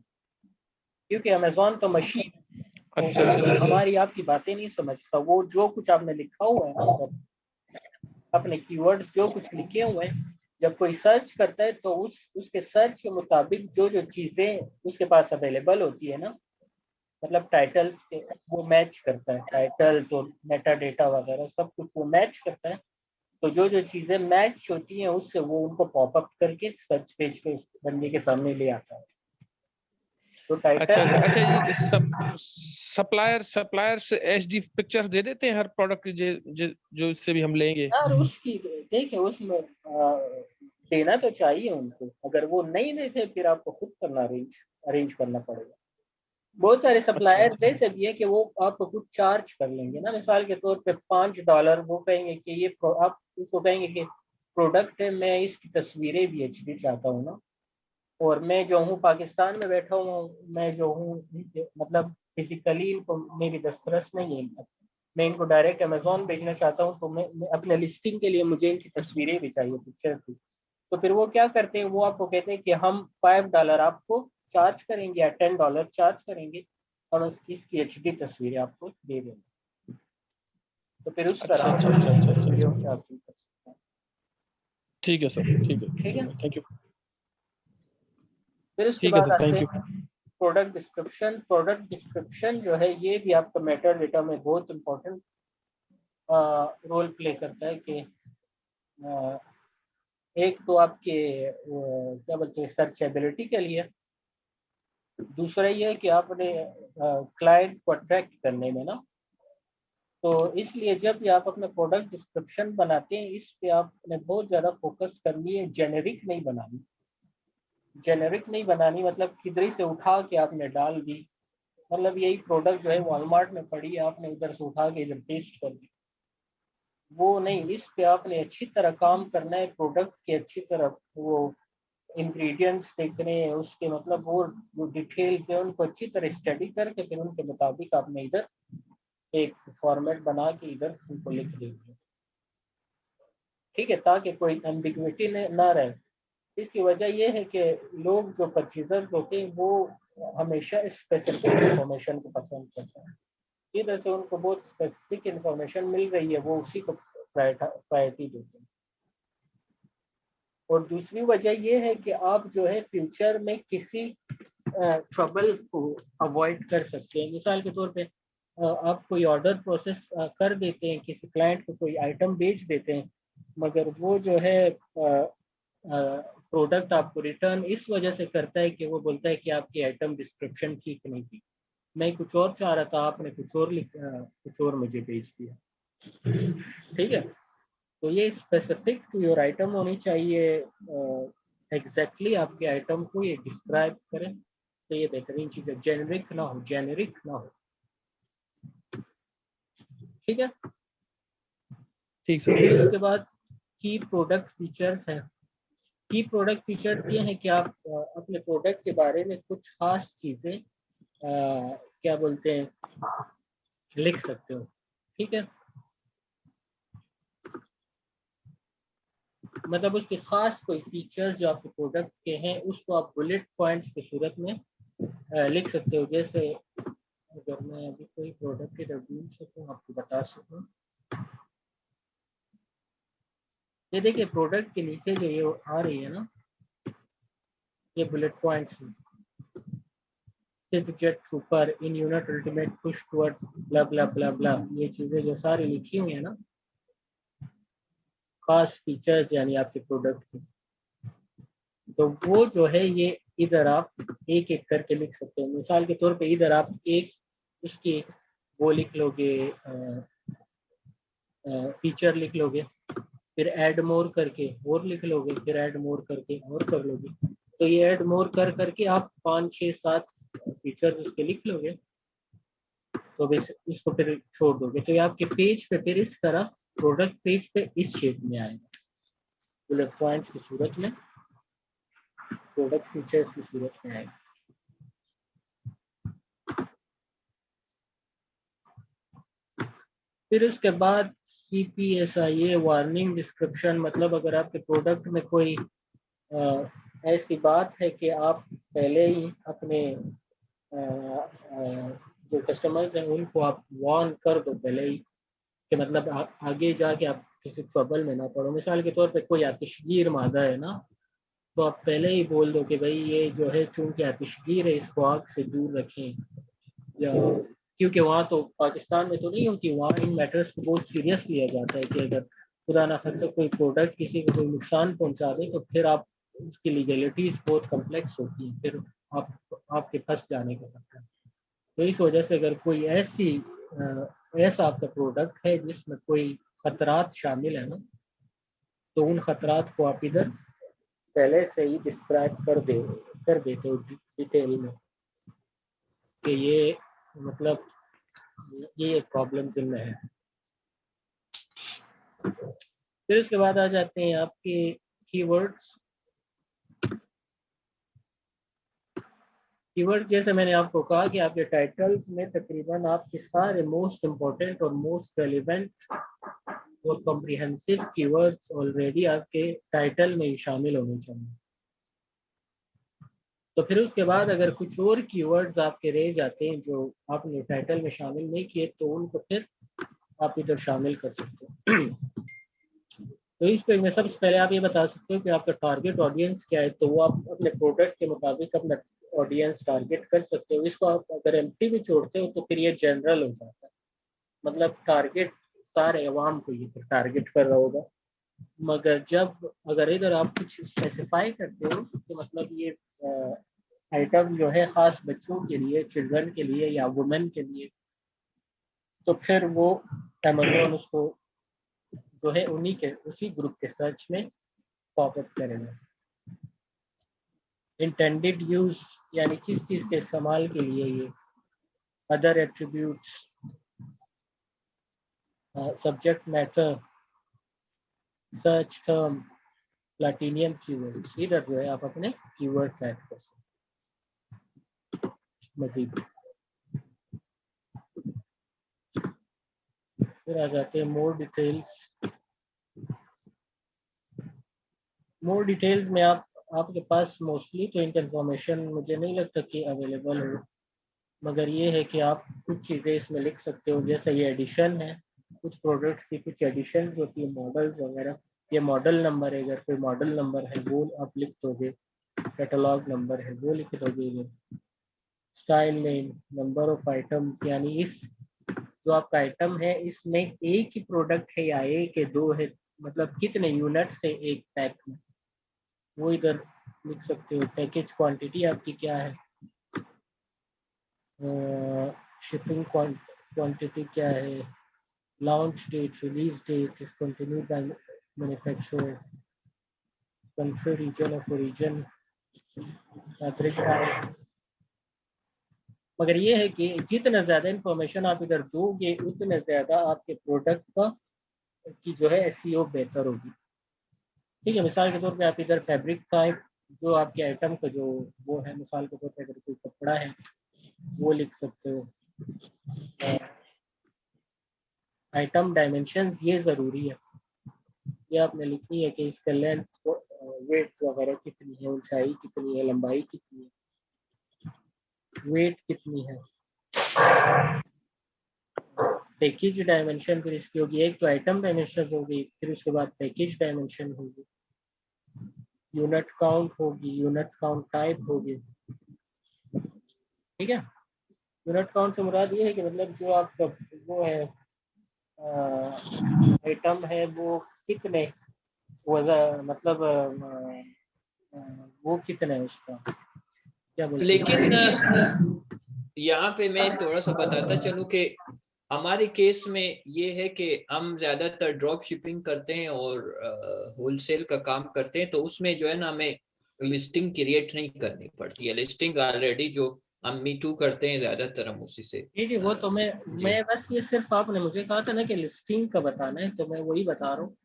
क्योंकि अमेजोन तो मशीन अच्छा अच्छा। हमारी आपकी बातें नहीं समझता। वो जो कुछ आपने लिखा हुआ है ना उधर, अपने कीवर्ड्स जो कुछ लिखे हुए हैं, जब कोई सर्च करता है तो उसके सर्च के मुताबिक जो जो चीज़ें उसके पास अवेलेबल होती है ना, मतलब टाइटल्स के वो मैच करता है, टाइटल्स और मेटा डेटा वगैरह सब कुछ वो मैच करता है। तो जो जो चीज़ें मैच होती हैं उससे वो उनको पॉपअप करके सर्च पेज पे बंदे के सामने ले आता है। तो अच्छा अच्छा अच्छा, टाइटल ये सप्लायर से एचडी पिक्चर्स दे देते हैं हर प्रोडक्ट की, जो इससे भी हम लेंगे। यार उसकी देखिए उसमें देना तो चाहिए उनको। अगर वो नहीं देते फिर आपको खुद करना अरेंज करना पड़ेगा। बहुत सारे अच्छा सप्लायर्स अच्छा। ऐसे भी है कि वो आपको खुद चार्ज कर लेंगे ना। मिसाल के तौर पे $5 वो कहेंगे कि ये आप उसको कहेंगे कि प्रोडक्ट है, मैं इसकी तस्वीरें भी एचडी चाहता हूँ ना, और मैं जो हूँ पाकिस्तान में बैठा हूँ, मैं जो हूँ मतलब फिजिकली इनको मेरी दस्तरस नहीं है, मैं इनको डायरेक्ट अमेजोन भेजना चाहता हूँ, तो मैं अपने लिस्टिंग के लिए मुझे इनकी तस्वीरें भी चाहिए, पिक्चर की। तो फिर वो क्या करते हैं, वो आपको कहते हैं कि हम $5 आपको चार्ज करेंगे या $10 चार्ज करेंगे, हम इसकी एचडी तस्वीरें आपको दे देंगे। तो फिर उस अच्छा तरह अच्छा अच्छा अच्छा अच्छा। तस्वीरें उनसे हासिल कर सकते हैं। ठीक है सर, ठीक है, ठीक है, थैंक यू। फिर उसके ठीक है बाद सर, आते थैंक यू। हैं प्रोडक्ट डिस्क्रिप्शन। प्रोडक्ट डिस्क्रिप्शन जो है ये भी आपका मेटा डेटा में बहुत इंपॉर्टेंट रोल प्ले करता है कि एक तो आपके क्या बोलते हैं सर्चेबिलिटी के लिए, दूसरा ये है कि आपने क्लाइंट को अट्रैक्ट करने में ना, तो इसलिए जब भी आप अपना प्रोडक्ट डिस्क्रिप्शन बनाते हैं इस पे आपने बहुत ज़्यादा फोकस करनी है। जेनेरिक नहीं बनानी। जेनेरिक नहीं बनानी मतलब किधर से उठा के आपने डाल दी मतलब यही प्रोडक्ट जो है वॉलमार्ट में पड़ी है, आपने उधर से उठा के इधर पेस्ट कर दी, वो नहीं। इस पे आपने अच्छी तरह काम करना है, प्रोडक्ट की अच्छी तरह वो इंग्रेडिएंट्स देखने हैं, उसके मतलब वो जो डिटेल्स है उनको अच्छी तरह स्टडी करके फिर उनके मुताबिक आपने इधर एक फॉर्मेट बना के इधर उनको लिख देंगे, ठीक है, ताकि कोई एम्बिग्विटी ना रहे। इसकी वजह यह है कि लोग जो परचेजर होते हैं वो हमेशा स्पेसिफिक इंफॉर्मेशन को पसंद करते हैं, इधर से उनको बहुत स्पेसिफिक इंफॉर्मेशन मिल रही है, वो उसी को प्रायोरिटी देते हैं। और दूसरी वजह यह है कि आप जो है फ्यूचर में किसी ट्रबल को अवॉइड कर सकते हैं। मिसाल के तौर पे आप कोई ऑर्डर प्रोसेस कर देते हैं, किसी क्लाइंट को कोई आइटम बेच देते हैं, मगर वो जो है प्रोडक्ट आपको रिटर्न इस वजह से करता है कि वो बोलता है कि आपकी आइटम डिस्क्रिप्शन ठीक नहीं थी, मैं कुछ और चाह रहा था, आपने कुछ और मुझे बेच दिया, ठीक है। तो ये स्पेसिफिक टू योर आइटम होनी चाहिए, एग्जैक्टली आपके आइटम को ये डिस्क्राइब करें, तो ये बेहतरीन चीज़ है, जेनरिक ना हो, ठीक है। ठीक फिर सर। इसके बाद की प्रोडक्ट फीचर्स हैं। की प्रोडक्ट फीचर ये है कि आप अपने प्रोडक्ट के बारे में कुछ खास चीज़ें क्या बोलते हैं लिख सकते हो, ठीक है। मतलब उसके खास कोई फीचर्स जो आपके प्रोडक्ट के हैं उसको आप बुलेट पॉइंट्स की सूरत में लिख सकते हो। जैसे अगर मैं अभी कोई प्रोडक्ट इधर ढूंढ सकूँ आपको बता सकूँ, ये देखिए प्रोडक्ट के नीचे जो ये आ रही है ना, ये bullet points sip jet trooper in unit ultimate push towards blah blah blah blah, ये चीजें जो सारी लिखी हुई है ना, खास फीचर्स यानी आपके प्रोडक्ट की, तो वो जो है ये इधर आप एक एक करके लिख सकते हो। मिसाल के तौर पे इधर आप एक उसकी वो लिख लोगे, फीचर लिख लोगे, फिर ऐड मोर करके और लिख लोगे, फिर ऐड मोर करके और कर लोगे, तो ये ऐड मोर कर करके आप 5 6 7 फीचर उसके लिख लोगे, तो बस इसको फिर छोड़ दोगे, तो ये आपके पेज पे फिर इस तरह प्रोडक्ट पेज पे इस शेप में आएगा, बुलेट पॉइंट्स की सूरत में, प्रोडक्ट फीचर्स की सूरत में आएगा। फिर उसके बाद CPSIA वार्निंग डिस्क्रिप्शन, मतलब अगर आपके प्रोडक्ट में कोई ऐसी बात है कि आप पहले ही अपने जो कस्टमर्स हैं उनको आप वार्न कर दो पहले ही, कि मतलब आगे जाके आप किसी ट्रबल में ना पड़ो। मिसाल के तौर पे कोई आतिशगीर मादा है ना, तो आप पहले ही बोल दो कि भाई ये जो है चूंकि आतिशगीर है इसको आग से दूर रखें, या क्योंकि वहाँ तो पाकिस्तान में तो नहीं होती, वहाँ इन मैटर्स को बहुत सीरियस लिया जाता है कि अगर खुदा ना खास्ता कोई प्रोडक्ट किसी को कोई नुकसान पहुँचा दे तो फिर आप उसकी लीगलिटीज बहुत कम्प्लेक्स होती हैं, फिर आपके फंस जाने का खतरा। तो इस वजह से अगर कोई ऐसा आपका प्रोडक्ट है जिसमें कोई खतरात शामिल है ना, तो उन खतरात को आप इधर पहले से ही डिस्क्राइब कर देते हो डिटेल में कि ये मतलब ये प्रॉब्लम जिनमें है। फिर उसके बाद आ जाते हैं आपके कीवर्ड्स। कीवर्ड जैसे मैंने आपको कहा कि आपके टाइटल्स में तकरीबन आपके सारे मोस्ट इम्पोर्टेंट और मोस्ट रेलिवेंट और कॉम्प्रिहेंसिव कीवर्ड्स ऑलरेडी आपके टाइटल में ही शामिल होने चाहिए। तो फिर उसके बाद अगर कुछ और कीवर्ड्स आपके रह जाते हैं जो आपने टाइटल में शामिल नहीं किए, तो उनको फिर आप इधर शामिल कर सकते हो। तो इस पे मैं सबसे पहले आप ये बता सकते हो कि आपका टारगेट ऑडियंस क्या है, तो वो आप अपने प्रोडक्ट के मुताबिक अपना ऑडियंस टारगेट कर सकते हो। इसको आप अगर एम्प्टी भी छोड़ते हो तो फिर ये जनरल हो जाता है, मतलब टारगेट सारे अवाम को ये टारगेट कर रहा होगा। मगर जब अगर इधर आप कुछ स्पेसिफाई करते हो तो मतलब ये आइटम जो है खास बच्चों के लिए, चिल्ड्रन के लिए या वुमेन के लिए, तो फिर वो अमेज़न उसको जो है उन्हीं के उसी ग्रुप के सर्च में पॉपअप करेगा। इंटेंडेड यूज यानी किस चीज़ के इस्तेमाल के लिए ये other attributes, subject matter, search term, platinum keywords, इधर जो है आप अपने कीवर्ड्स ऐड कर सकते हैं। मजीद फिर आ जाते हैं मोर डिटेल्स में आपके पास मोस्टली तो इनका इंफॉर्मेशन मुझे नहीं लगता कि अवेलेबल हो, मगर ये है कि आप कुछ चीज़ें इसमें लिख सकते हो, जैसे ये एडिशन है, कुछ प्रोडक्ट्स की कुछ एडिशन होती है, मॉडल्स वगैरह। ये मॉडल नंबर है, अगर कोई मॉडल नंबर है वो आप लिख दोगे, कैटलॉग नंबर है वो लिख दोगे, style name, number of items, यानी इस जो आपका आइटम है इसमें एक ही प्रोडक्ट है या एक है, दो है, मतलब कितने यूनिट्स है एक पैक में, वो इधर लिख सकते हो। पैकेज क्वांटिटी आपकी क्या है, शिपिंग क्वांटिटी क्या है, launch date, release date, discontinued by manufacturer, country, region of origin, fabric type. मगर ये है कि जितना ज़्यादा इंफॉर्मेशन आप इधर दोगे उतने ज़्यादा आपके प्रोडक्ट का की जो है एसईओ बेहतर होगी। ठीक है, मिसाल के तौर पे आप इधर फैब्रिक टाइप जो आपके आइटम का जो वो है, मिसाल के तौर पे अगर कोई कपड़ा है वो लिख सकते हो। आइटम डायमेंशंस ये ज़रूरी है, ये आपने लिखनी है कि इसका लेंथ, वेट वगैरह कितनी है, ऊंचाई कितनी है, लंबाई कितनी है, वेट कितनी है। पैकेज डायमेंशन फिर इसकी होगी, एक तो आइटम डायमेंशन होगी, फिर उसके बाद पैकेज डायमेंशन होगी, यूनिट काउंट होगी, यूनिट काउंट टाइप होगी। ठीक है, यूनिट काउंट से मुराद ये है कि मतलब जो आपका वो है आइटम है वो कितने वजन, मतलब वो कितना है उसका क्या बोलते हैं। लेकिन यहाँ पे मैं थोड़ा सा बताता चलूं कि हमारे केस में ये है कि हम ज्यादातर ड्रॉप शिपिंग करते हैं और होलसेल का काम करते हैं, तो उसमें जो है ना हमें लिस्टिंग क्रिएट नहीं करनी पड़ती है। लिस्टिंग ऑलरेडी जो हम मी टू करते हैं ज्यादातर हम उसी से। जी वो तो मैं बस ये सिर्फ आपने मुझे कहा था ना कि लिस्टिंग का बताना है, तो मैं वही बता रहा हूँ।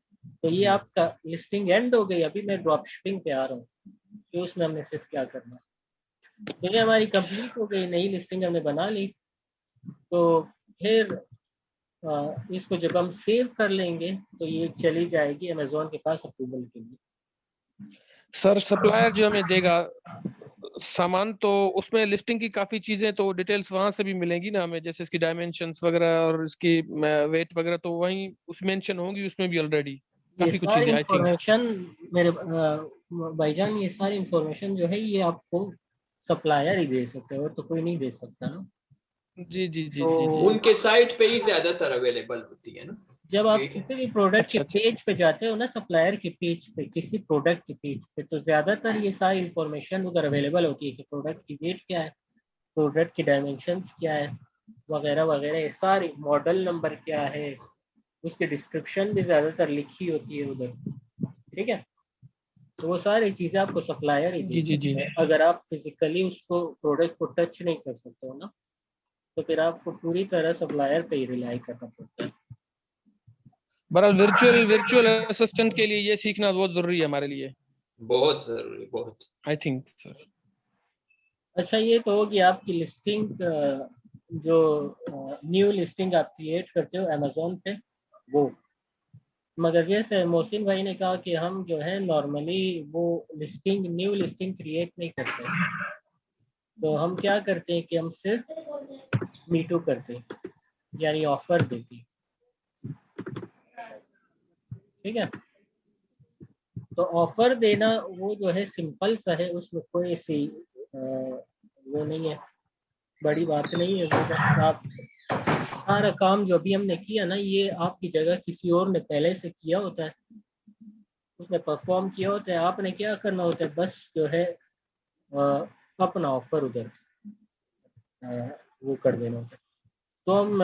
तो ये आपका लिस्टिंग एंड हो गई, अभी मैं ड्रॉप शिपिंग पे आ रहा हूँ कि उसमें हमने सिर्फ क्या करना है। तो ये हमारी कंप्लीट हो गई, नई लिस्टिंग हमने बना ली। तो फिर इसको जब हम सेव कर लेंगे तो ये चली जाएगी अमेजोन के पास अप्रूवल के लिए। सर सप्लायर जो हमें देगा सामान, तो उसमें लिस्टिंग की काफी चीजें तो डिटेल्स वहां से भी मिलेंगी ना हमें, जैसे इसकी डायमेंशंस वगैरह और इसकी वेट वगैरह, तो वहीं उस मेंशन होंगी उसमें भी ऑलरेडी काफी कुछ चीजें आई थिंक। इंफॉर्मेशन मेरे भाईजान, ये सारी इंफॉर्मेशन जो है ये आपको सप्लायर ही दे सकते हैं और तो कोई नहीं दे सकता ना। जी जी जी तो जी जी। उनके साइट पे ही ज्यादातर अवेलेबल होती है ना। जब आप किसी भी प्रोडक्ट के अच्छा, पेज पे जाते हो ना, सप्लायर के पेज पे, किसी प्रोडक्ट के पेज पे, तो ज्यादातर ये सारी इंफॉर्मेशन उधर अवेलेबल होती है कि प्रोडक्ट की वेट क्या है, प्रोडक्ट की डायमेंशंस क्या है, वगैरह वगैरह। ये सारी मॉडल नंबर क्या है, उसकी डिस्क्रिप्शन भी ज्यादातर लिखी होती है उधर। ठीक है, तो वो सारी चीजें आपको सप्लायर ही दे सकते हैं। अगर आप फिजिकली उसको प्रोडक्ट को टच नहीं कर सकते हो ना, तो फिर आपको पूरी तरह सप्लायर पे ही रिलाई करना पड़ता है। बहरहाल वर्चुअल असिस्टेंट के लिए ये सीखना बहुत जरूरी है हमारे लिए, बहुत जरूरी, बहुत आई थिंक सर। अच्छा, ये तो होगी आपकी लिस्टिंग, जो न्यू लिस्टिंग आप क्रिएट करते हो अमेजोन पे वो। मगर जैसे मोहसिन भाई ने कहा कि हम जो है नॉर्मली वो लिस्टिंग, न्यू लिस्टिंग क्रिएट नहीं करते, तो हम क्या करते हैं कि हम सिर्फ मीटू करते हैं, यानी ऑफर देते हैं। ठीक है, तो ऑफर देना वो जो है सिंपल सा है, उसमें कोई सी वो नहीं है, बड़ी बात नहीं है। वो बस आप सारा काम जो अभी हमने किया ना, ये आपकी जगह किसी और ने पहले से किया होता है, उसने परफॉर्म किया होता है। आपने क्या करना होता है, बस जो है अपना ऑफर उधर वो कर देना होता है। तो हम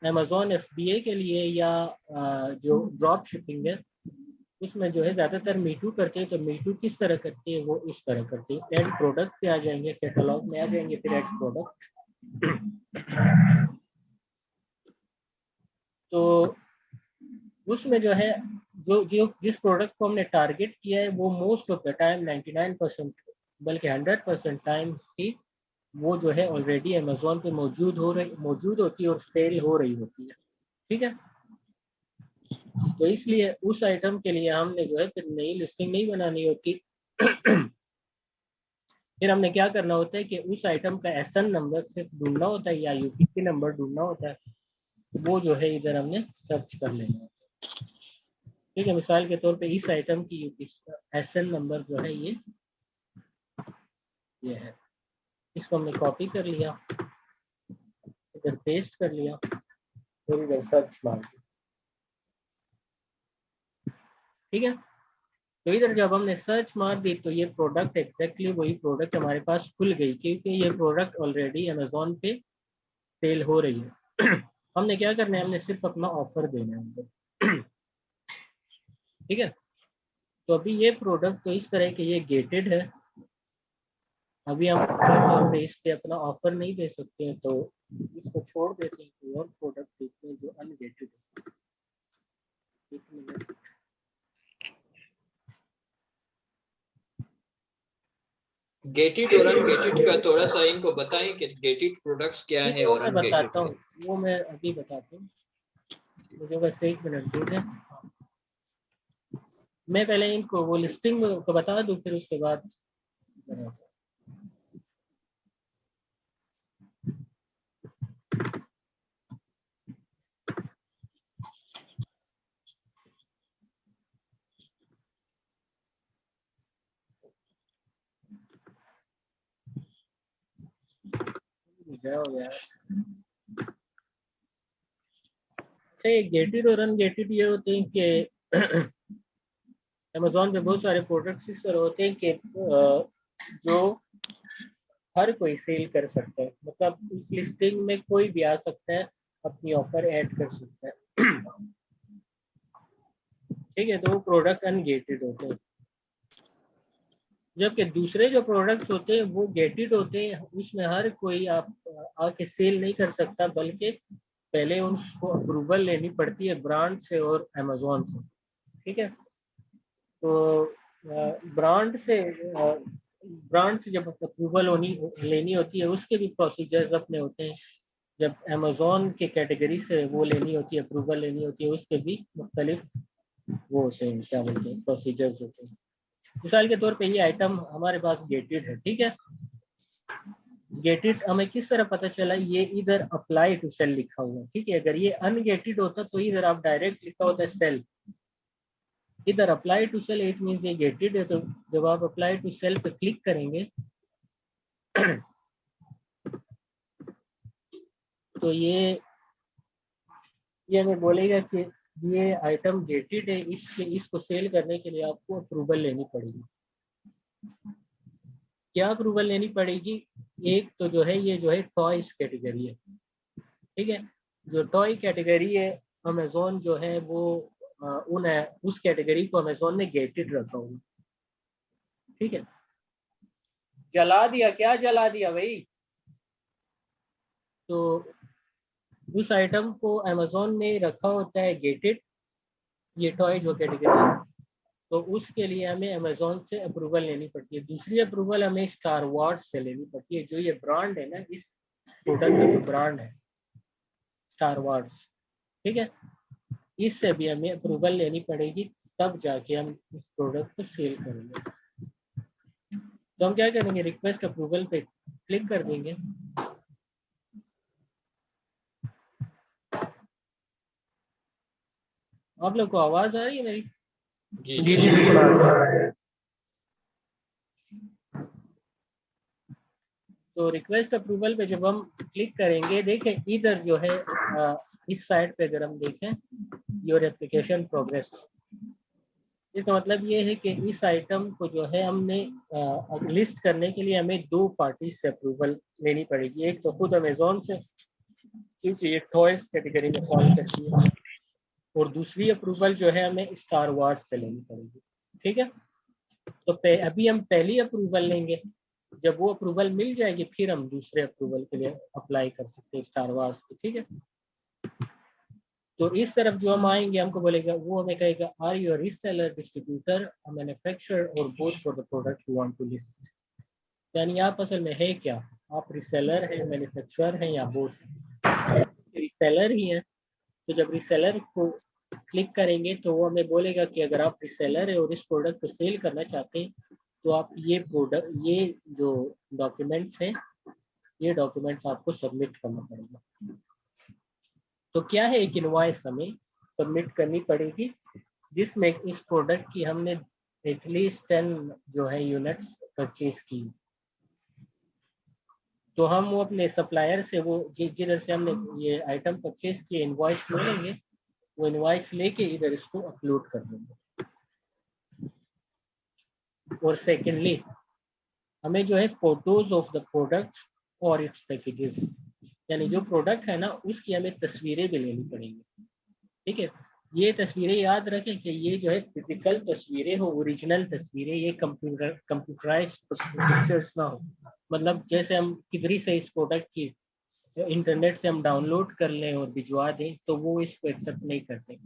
अमेजोन FBA के लिए या जो ड्रॉप शिपिंग है उसमें जो है ज़्यादातर मीटू करते हैं। तो मीटू किस तरह करते हैं, वो इस तरह करते हैं, एड प्रोडक्ट पे आ जाएंगे, कैटलॉग में आ जाएंगे, फिर एड प्रोडक्ट, तो उसमें जो है जो जो जिस प्रोडक्ट को हमने टारगेट किया है वो मोस्ट ऑफ द टाइम 99% बल्कि 100% टाइम ही वो जो है ऑलरेडी अमेजोन पे मौजूद होती है और सेल हो रही होती है। ठीक है, तो इसलिए उस आइटम के लिए हमने जो है फिर नई लिस्टिंग नहीं बनानी होती। फिर हमने क्या करना होता है कि उस आइटम का एसएन नंबर सिर्फ ढूंढना होता है या यूपीसी नंबर ढूंढना होता है, तो वो जो है इधर हमने सर्च कर लेना होता है। ठीक है, मिसाल के तौर पे इस आइटम की यूपीसी एसएन नंबर जो है ये है, इसको हमने कॉपी कर लिया, इधर पेस्ट कर लिया और इधर सर्च मार दिया। ठीक है, तो इधर जब हमने सर्च मार दी तो ये प्रोडक्ट एग्जैक्टली वही प्रोडक्ट हमारे पास खुल गई, क्योंकि ये प्रोडक्ट ऑलरेडी अमेजोन पे सेल हो रही है। हमने क्या करना है, हमने सिर्फ अपना ऑफर देना है। ठीक है, तो अभी ये प्रोडक्ट तो इस तरह के ये गेटेड है, अभी हम तौर पे इस पे अपना ऑफर नहीं दे सकते हैं, तो इसको छोड़ देते हैं, कोई और प्रोडक्ट देखते हैं जो अनगेटेड है। एक मिनट, गेटेड और अनगेटेड का थोड़ा सा इनको बताएं कि गेटेड प्रोडक्ट्स क्या है वो और मैं अनगेटेड बताता हूँ, वो मैं अभी बताता हूँ, मुझे बस एक मिनट दो दे। मैं पहले इनको वो लिस्टिंग को बता दूं, फिर उसके बाद गेटेड और अनगेटेड ये होते हैं कि अमेजोन पे बहुत सारे प्रोडक्ट्स इस तरह होते हैं कि जो हर कोई सेल कर सकता है, मतलब इस लिस्टिंग में कोई भी आ सकता है, अपनी ऑफर ऐड कर सकता है। ठीक है, तो वो प्रोडक्ट अनगेटेड होते हैं, जबकि दूसरे जो प्रोडक्ट्स होते हैं वो गेटेड होते हैं, उसमें हर कोई आप आके सेल नहीं कर सकता, बल्कि पहले उसको अप्रूवल लेनी पड़ती है ब्रांड से और अमेजोन से। ठीक है, तो ब्रांड से जब अप्रूवल लेनी होती है, उसके भी प्रोसीजर्स अपने होते हैं। जब अमेजोन के कैटेगरी से वो लेनी होती है, अप्रूवल लेनी होती है, उसके भी मुख्तलिफ वो होते हैं, क्या बोलते हैं, प्रोसीजर्स होते हैं। मिसाल के तौर पे ये आइटम हमारे पास गेटेड है। ठीक है, गेटेड हमें किस तरह पता चला, ये इधर अप्लाई टू सेल लिखा हुआ है। ठीक है, अगर ये अनगेटेड होता तो इधर आप डायरेक्ट लिखा होता है सेल, इधर apply to sell, it means ये गेटेड है। तो जब आप अप्लाई टू सेल पे क्लिक करेंगे तो ये हमें बोलेगा कि ये आइटम गेटेड है, इसको सेल करने के लिए आपको अप्रूवल लेनी पड़ेगी। क्या अप्रूवल लेनी पड़ेगी, एक तो जो है ये जो है टॉयज कैटेगरी है। ठीक है, जो टॉय कैटेगरी है अमेजोन जो है वो उस कैटेगरी को अमेजोन ने गेटेड रखा हुआ। ठीक है, जला दिया, क्या जला दिया भाई। तो उस आइटम को अमेजोन ने रखा होता है गेटेड, ये टॉय जो कैटेगरी है, तो उसके लिए हमें अमेजोन से अप्रूवल लेनी पड़ती है। दूसरी अप्रूवल हमें स्टार वार्स से लेनी पड़ती है, जो ये ब्रांड है ना, इस प्रोडक्ट का जो ब्रांड है स्टार वार्स। ठीक है, इससे भी हमें अप्रूवल लेनी पड़ेगी, तब जाके हम इस प्रोडक्ट को सेल करेंगे। तो हम क्या करेंगे, रिक्वेस्ट अप्रूवल पे क्लिक कर देंगे। आप लोग को आवाज आ रही है मेरी? जी जी जी बिल्कुल आ रहा है। तो रिक्वेस्ट अप्रूवल पे जब हम क्लिक करेंगे, देखें इधर जो है इस साइड पे अगर हम देखें योर एप्लीकेशन प्रोग्रेस, इसका मतलब ये है कि इस आइटम को जो है हमने लिस्ट करने के लिए हमें दो पार्टी से अप्रूवल लेनी पड़ेगी। एक तो खुद अमेजोन से, क्योंकि ये टॉयज कैटेगरी में फॉल करती है, और दूसरी अप्रूवल जो है हमें स्टार वार्स से लेनी पड़ेगी। ठीक है, तो अभी हम पहली अप्रूवल लेंगे, जब वो अप्रूवल मिल जाएगी फिर हम दूसरे अप्रूवल के लिए अप्लाई कर सकते हैं स्टार वार्स के, ठीक है। तो इस तरफ जो हम आएंगे हमको बोलेगा, वो हमें कहेगा are you reseller, distributor, manufacturer और both for the product you want to list. यानी आप असल में है क्या, आप रीसेलर हैं, मैन्युफैक्चरर हैं या बोथ। रीसेलर ही है, तो जब रीसेलर को क्लिक करेंगे तो वो हमें बोलेगा कि अगर आप रीसेलर है और इस प्रोडक्ट को सेल करना चाहते हैं तो आप ये प्रोडक्ट, ये जो डॉक्यूमेंट्स हैं, ये डॉक्यूमेंट्स आपको सबमिट करना पड़ेगा। तो क्या है, एक इनवॉइस हमें सबमिट करनी पड़ेगी जिसमें इस प्रोडक्ट की हमने एटलीस्ट 10 जो है यूनिट्स परचेज की। तो हम वो अपने सप्लायर से वो जिधर से हमने ये आइटम परचेज किए इनवॉइस ले लेंगे, वो इनवॉइस लेके इधर इसको अपलोड कर देंगे। और सेकेंडली हमें जो है फोटोज ऑफ द प्रोडक्ट और इट्स पैकेजेस, यानी जो प्रोडक्ट है ना उसकी हमें तस्वीरें भी लेनी पड़ेंगी, ठीक है। ये तस्वीरें याद रखें कि ये जो है फिजिकल तस्वीरें हो, ओरिजिनल तस्वीरें, ये कंप्यूटराइज्ड पिक्चर्स ना हो। मतलब जैसे हम किधरी से इस प्रोडक्ट की इंटरनेट से हम डाउनलोड कर लें और भिजवा दें तो वो इसको एक्सेप्ट नहीं करते।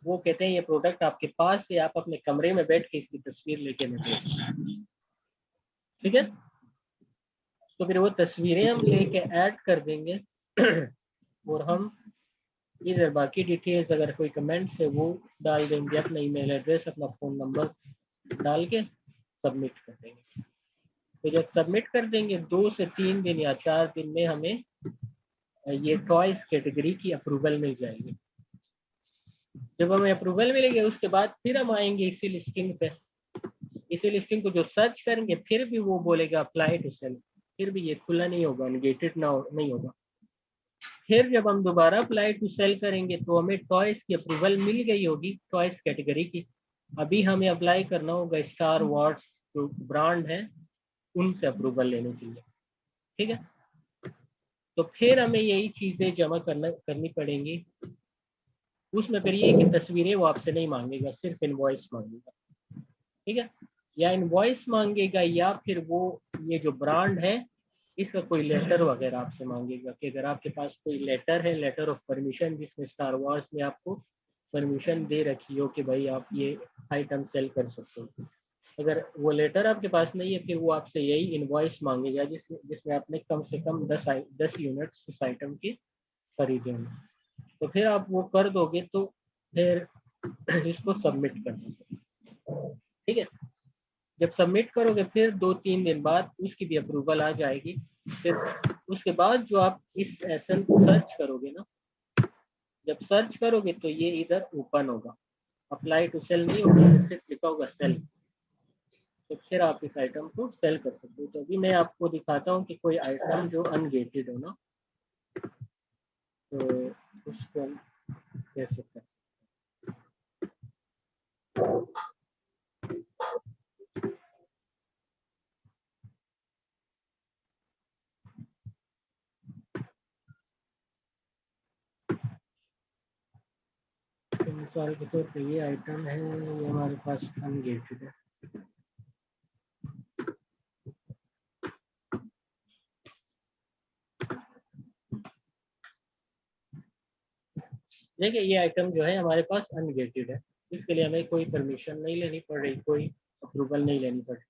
वो कहते हैं ये प्रोडक्ट आपके पास है, आप अपने कमरे में बैठ के इसकी तस्वीर लेके हमें भेजें, ठीक है। तो फिर वो तस्वीरें हम लेके ऐड कर देंगे और हम इधर बाकी डिटेल्स अगर कोई कमेंट्स है वो डाल देंगे, अपना ईमेल एड्रेस, अपना फ़ोन नंबर डाल के सबमिट कर देंगे। तो जब सबमिट कर देंगे 2 से 3 दिन या 4 दिन में हमें ये टॉयज कैटेगरी की अप्रूवल मिल जाएगी। जब हमें अप्रूवल मिलेगी उसके बाद फिर हम आएंगे इसी लिस्टिंग पे। इसी लिस्टिंग को जो सर्च करेंगे फिर भी वो बोलेगा अप्लाई टू सेल, फिर भी ये खुला नहीं होगा, नेगेटेड नहीं होगा। फिर जब हम दोबारा अप्लाई टू सेल करेंगे तो हमें टॉयज की अप्रूवल मिल गई होगी, टॉयज कैटेगरी की। अभी हमें अप्लाई करना होगा स्टार वार्स जो ब्रांड है उनसे अप्रूवल लेने के लिए, ठीक है। तो फिर हमें यही चीजें जमा करनी पड़ेंगी। उसमें फिर ये कि तस्वीरें वो आपसे नहीं मांगेगा, सिर्फ इनवॉइस मांगेगा, ठीक है। या इनवॉइस मांगेगा या फिर वो ये जो ब्रांड है इसका कोई लेटर वगैरह आपसे मांगेगा कि अगर आपके पास कोई लेटर है, लेटर ऑफ परमिशन, जिसमें स्टार वार्स ने आपको परमिशन दे रखी हो कि भाई आप ये आइटम सेल कर सकते हो। अगर वो लेटर आपके पास नहीं है फिर वो आपसे यही इनवॉइस मांगेगा जिसमें आपने कम से कम 10 यूनिट्स इस आइटम की खरीदे होंगे। तो फिर आप वो कर दोगे तो फिर इसको सबमिट कर दोगे, ठीक है। जब सबमिट करोगे फिर 2-3 दिन बाद उसकी भी अप्रूवल आ जाएगी। फिर उसके बाद जो आप इस एसएन को सर्च करोगे ना, जब सर्च करोगे तो ये इधर ओपन होगा, अप्लाई टू सेल नहीं होगा, सिर्फ लिखा होगा सेल। तो फिर आप इस आइटम को सेल कर सकते हो। तो अभी मैं आपको दिखाता हूँ कि कोई आइटम जो अनगेटेड हो ना, तो उसको हम कैसे कर सकते हैं। मिसाल के तौर पे ये आइटम है, ये हमारे पास अनगेटेड है। देखिए ये आइटम जो है हमारे पास अनगेटेड है, इसके लिए हमें कोई परमिशन नहीं लेनी पड़ रही, कोई अप्रूवल नहीं लेनी पड़ रही।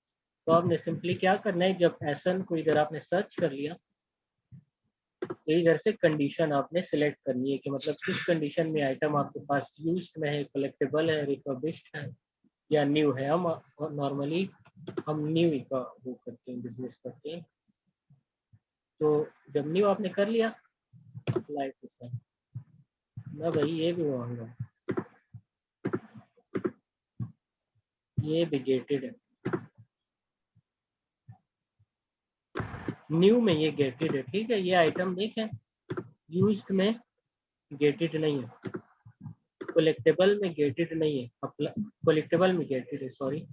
तो आपने सिंपली क्या करना है, जब एसएन को इधर आपने सर्च कर लिया तो इधर से कंडीशन आपने सिलेक्ट करनी है कि मतलब किस कंडीशन में आइटम आपके पास यूज्ड में है, कलेक्टेबल है, रिफर्बिश्ड है या न्यू है। हम नॉर्मली हम न्यू का वो करते हैं, बिजनेस करते हैं। तो जब न्यू आपने कर लिया अप्लाई टू सेल ना, भाई ये भी मांगा, ये भी गेटेड है, न्यू में ये गेटेड है, ठीक है। ये आइटम देखें यूज्ड में गेटेड नहीं है, कलेक्टेबल में गेटेड नहीं है, कलेक्टेबल में गेटेड है, सॉरी,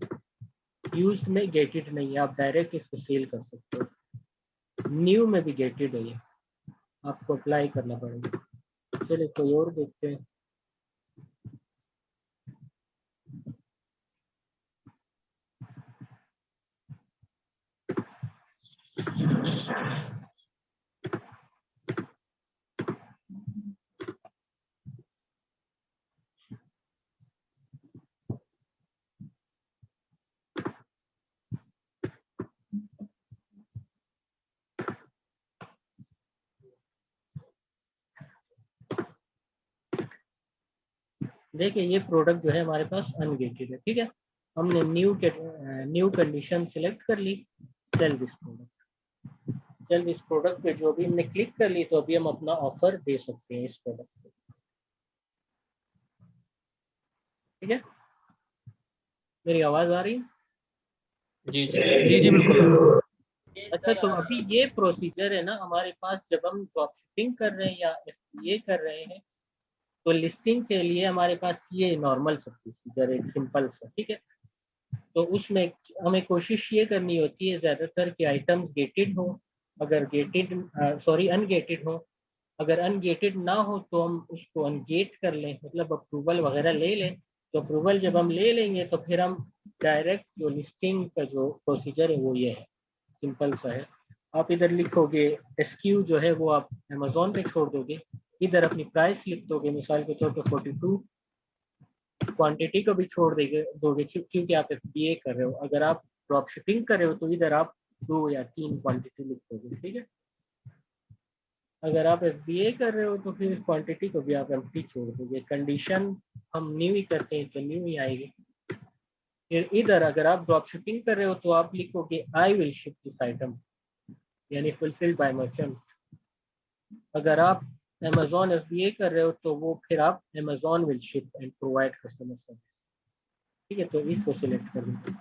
यूज्ड में गेटेड नहीं है। आप डायरेक्ट इसको सेल कर सकते हो। न्यू में भी गेटेड है, ये आपको अप्लाई करना पड़ेगा। चलिए कोई और देखते हैं। देखिए ये प्रोडक्ट जो है हमारे पास अनगेटेड है, ठीक है। हमने न्यू कंडीशन सिलेक्ट कर ली, सेल दिस प्रोडक्ट पे जो भी हमने क्लिक कर ली, तो अभी हम अपना ऑफर दे सकते हैं इस प्रोडक्ट पे, ठीक है। मेरी आवाज आ रही है? जी जी जी बिल्कुल। अच्छा, तो अभी ये प्रोसीजर है ना हमारे पास, जब हम ड्रॉप शिपिंग कर रहे हैं या FBA कर रहे हैं, तो लिस्टिंग के लिए हमारे पास ये नॉर्मल सा प्रोसीजर है, सिंपल सा, ठीक है। तो उसमें हमें कोशिश ये करनी होती है ज़्यादातर कि आइटम्स गेटेड हो, अगर अनगेटेड हो। अगर अनगेटेड ना हो तो हम उसको अनगेट कर लें, मतलब अप्रूवल वगैरह ले लें। तो अप्रूवल जब हम ले लेंगे तो फिर हम डायरेक्ट जो लिस्टिंग का जो प्रोसीजर है वो ये है, सिंपल सा है। आप इधर लिखोगे SKU जो है वो आप अमेजोन पे छोड़ दोगे, इधर अपनी प्राइस लिख दोगे, मिसाल के तौर पे 42, क्वांटिटी को भी छोड़ दोगे क्योंकि आप FBA कर रहे हो। अगर आप ड्रॉप शिपिंग कर रहे हो तो इधर आप 2 या 3 क्वांटिटी लिख दोगे, ठीक है। अगर आप FBA कर रहे हो तो फिर क्वांटिटी को भी आप एम्प्टी छोड़ दोगे। कंडीशन हम न्यू ही करते हैं तो न्यू ही आएगी। फिर इधर अगर आप ड्रॉप शिपिंग कर रहे हो तो आप लिखोगे I will ship this item, यानी फुलफिल्ड बाय मर्चेंट। अगर आप Amazon FBA कर रहे हो तो वो फिर आप Amazon will ship and provide customer service, ठीक है। तो इसको सिलेक्ट कर लो।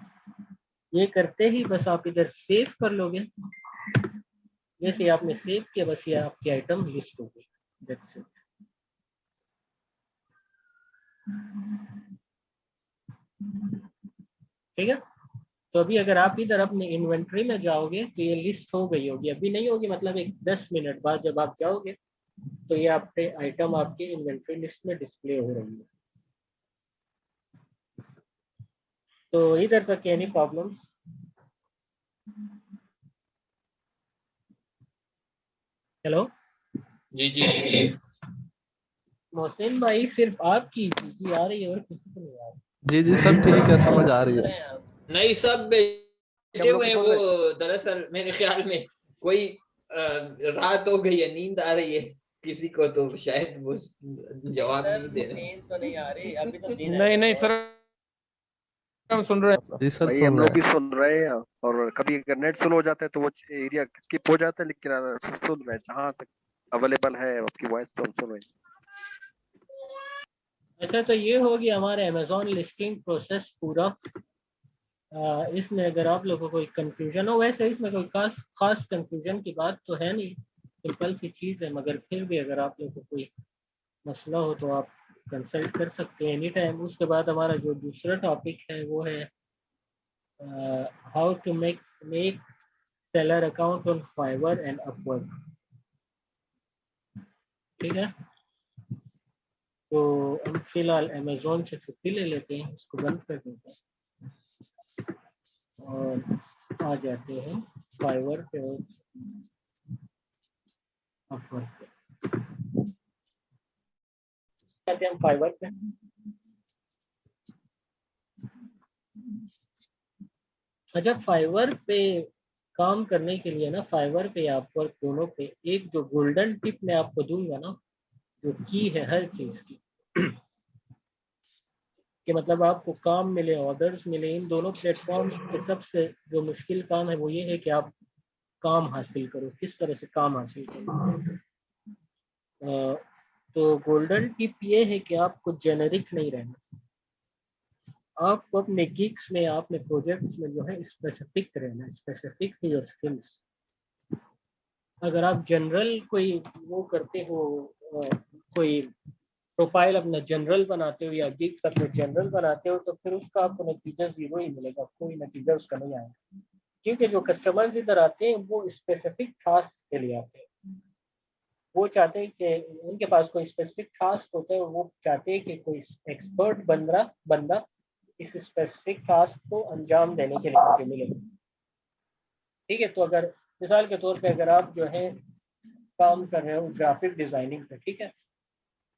ये करते ही बस आप इधर सेव कर लोगे। जैसे आपने सेव किया बस ये आपकी आइटम लिस्ट हो गई, दैट्स इट। ठीक है। तो अभी अगर आप इधर अपने इन्वेंट्री में जाओगे तो ये लिस्ट हो गई होगी, अभी नहीं होगी, मतलब एक 10 मिनट बाद जब आप जाओगे तो ये आपके आइटम आपके इन्वेंट्री लिस्ट में डिस्प्ले हो रही है। तो इधर तक एनी प्रॉब्लम्स? हेलो जी जी मोहसिन भाई, सिर्फ आपकी जी आ रही है और किसी को नहीं आ रही? जी जी सब ठीक है, समझ आ रही है। नहीं, सब बैठे हम लोग हुए हैं। सुन वो दरअसल मेरे ख्याल में कोई रात हो गई है, नींद आ रही है किसी को, तो शायद वो जवाब नहीं दे रहे। नींद तो नहीं आ रही अभी तो दिन नहीं नहीं सर, हम सुन रहे हैं। जी सर भाई सुन हम रहे लोग भी सुन रहे हैं, और कभी अगर नेट स्लो हो जाता है तो वो एरिया स्किप हो जाता है, लेकिन सुन रहे हैं जहाँ तक अवेलेबल है आपकी वॉइस तो हम सुन रहे हैं। अच्छा, तो ये होगी हमारे अमेजोन लिस्टिंग प्रोसेस पूरा। इसमें अगर आप लोगों को कोई कंफ्यूजन हो, वैसे इसमें कोई खास कंफ्यूजन की बात तो है नहीं, सिंपल सी चीज़ है, मगर फिर भी अगर आप लोगों को कोई मसला हो तो आप कंसल्ट कर सकते हैं एनी टाइम। उसके बाद हमारा जो दूसरा टॉपिक है वो है how to make seller account on Fiverr and Upwork, ठीक है। तो हम फिलहाल अमेजोन से छुट्टी ले लेते हैं, इसको बंद कर देते हैं और आ जाते हैं फाइवर पे और अपवर्क पे। आते हैं हम फाइवर पे। अच्छा, फाइवर पे काम करने के लिए ना, फाइवर पे या अपवर्क दोनों पे एक जो गोल्डन टिप मैं आपको दूंगा ना, जो की है हर चीज की कि मतलब आपको काम मिले, ऑर्डर्स मिले, इन दोनों प्लेटफॉर्म पे सबसे जो मुश्किल काम है वो ये है कि आप काम हासिल करो, किस तरह से काम हासिल करो। तो गोल्डन टिप ये है कि आपको जेनेरिक नहीं रहना, आपको अपने गिग्स में, अपने प्रोजेक्ट्स में जो है स्पेसिफिक रहना, स्पेसिफिक टू योर स्किल्स। अगर आप जनरल कोई वो करते हो, कोई प्रोफाइल अपना जनरल बनाते हो या गिग्स अपने जनरल बनाते हो, तो फिर उसका आपको नतीजा जीरो ही मिलेगा, कोई नतीजा उसका नहीं आएगा। क्योंकि जो कस्टमर्स इधर आते हैं वो स्पेसिफिक टास्क के लिए आते हैं, वो चाहते हैं कि उनके पास कोई स्पेसिफिक टास्क होता है, वो चाहते हैं कि कोई एक्सपर्ट बंदा इस स्पेसिफिक टास्क को अंजाम देने के लिए मुझे मिले, ठीक है। तो अगर मिसाल के तौर पे अगर आप जो है काम कर रहे हो ग्राफिक डिजाइनिंग पे, ठीक है,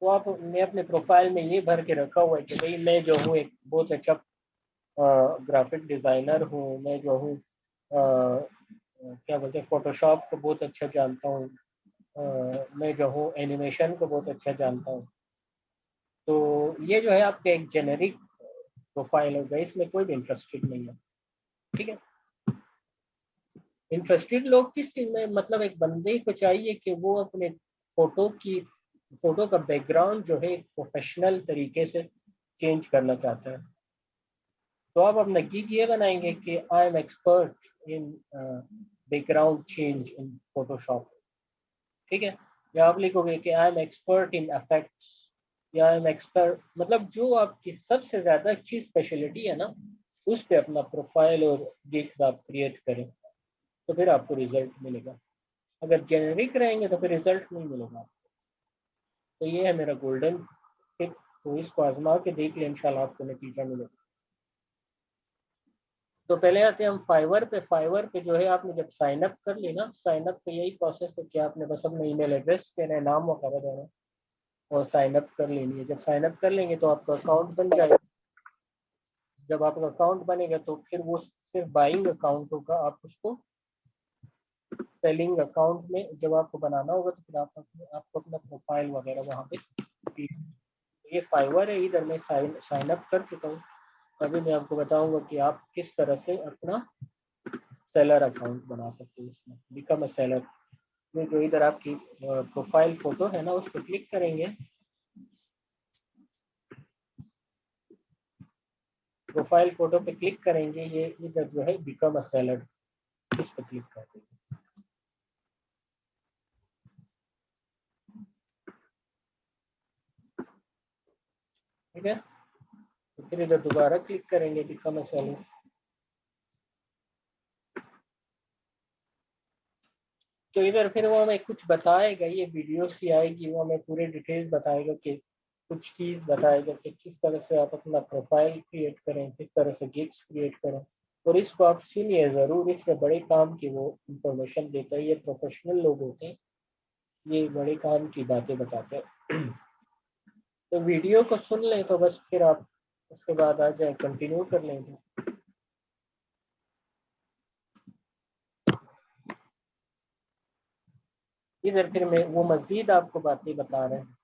तो आप मैं अपने प्रोफाइल में ये भर के रखा हुआ है कि भाई मैं जो हूँ एक बहुत अच्छा ग्राफिक डिजाइनर हूँ, मैं जो हूँ क्या बोलते हैं फोटोशॉप को बहुत अच्छा जानता हूँ, मैं जो हूँ एनिमेशन को बहुत अच्छा जानता हूँ। तो ये जो है आपका एक जेनेरिक प्रोफाइल होगा, इसमें कोई भी इंटरेस्टेड नहीं है, ठीक है। इंटरेस्टेड लोग किस चीज में, मतलब एक बंदे को चाहिए कि वो अपने फोटो का बैकग्राउंड जो है प्रोफेशनल तरीके से चेंज करना चाहता है। तो आप अपना गिग ये बनाएंगे कि I am expert in background change in Photoshop, ठीक है, या आप लिखोगे कि I am expert in effects, या आई एम एक्सपर्ट, मतलब जो आपकी सबसे ज्यादा अच्छी स्पेशलिटी है ना, उस पे अपना प्रोफाइल और गिग्स आप क्रिएट करें, तो फिर आपको रिजल्ट मिलेगा। अगर जेनेरिक रहेंगे तो फिर रिजल्ट नहीं मिलेगा। तो ये है मेरा गोल्डन टिप, तो इसको आजमा के देख लें, इंशाल्लाह आपको नतीजा मिलेगा। तो पहले आते हैं हम फाइवर पे। फाइवर पे जो है आपने जब साइन अप कर ली ना, साइन अप पे यही प्रोसेस है कि आपने बस अपना ईमेल एड्रेस देना है, नाम वगैरह देना है और साइन अप कर लेनी है। जब साइन अप कर लेंगे तो आपका अकाउंट बन जाएगा। जब आपका अकाउंट बनेगा तो फिर वो सिर्फ बाइंग अकाउंट होगा, आप उसको सेलिंग अकाउंट में जब आपको बनाना होगा तो फिर आपको अपना प्रोफाइल वगैरह वहाँ पे। ये फाइवर है, इधर मैं साइन अप कर चुका हूँ। अभी मैं आपको बताऊंगा कि आप किस तरह से अपना सेलर अकाउंट बना सकते हैं इसमें, बिकम अ सेलर में। जो इधर आपकी प्रोफाइल फोटो है ना, उस पर क्लिक करेंगे। प्रोफाइल फोटो पे क्लिक करेंगे, ये इधर जो है बिकम अ सेलर, इस पर क्लिक कर देंगे। ठीक है, तो फिर इधर दोबारा क्लिक करेंगे बिकम अ सेलर। तो इधर फिर वो हमें कुछ बताएगा, ये वीडियो सी आएगी, वो हमें पूरे डिटेल्स बताएगा कि कुछ कीज बताएगा कि किस तरह से आप अपना प्रोफाइल क्रिएट करें, किस तरह से गिग्स क्रिएट करें। और इसको आप सुनिए ज़रूर, इसमें बड़े काम की वो इंफॉर्मेशन देता है। ये प्रोफेशनल लोग होते हैं, ये बड़े काम की बातें बताते हैं। तो वीडियो को सुन लें तो बस फिर आप उसके बाद आ जाए, कंटिन्यू कर लेंगे। इधर फिर मैं वो मजीद आपको बातें बता रहे हैं,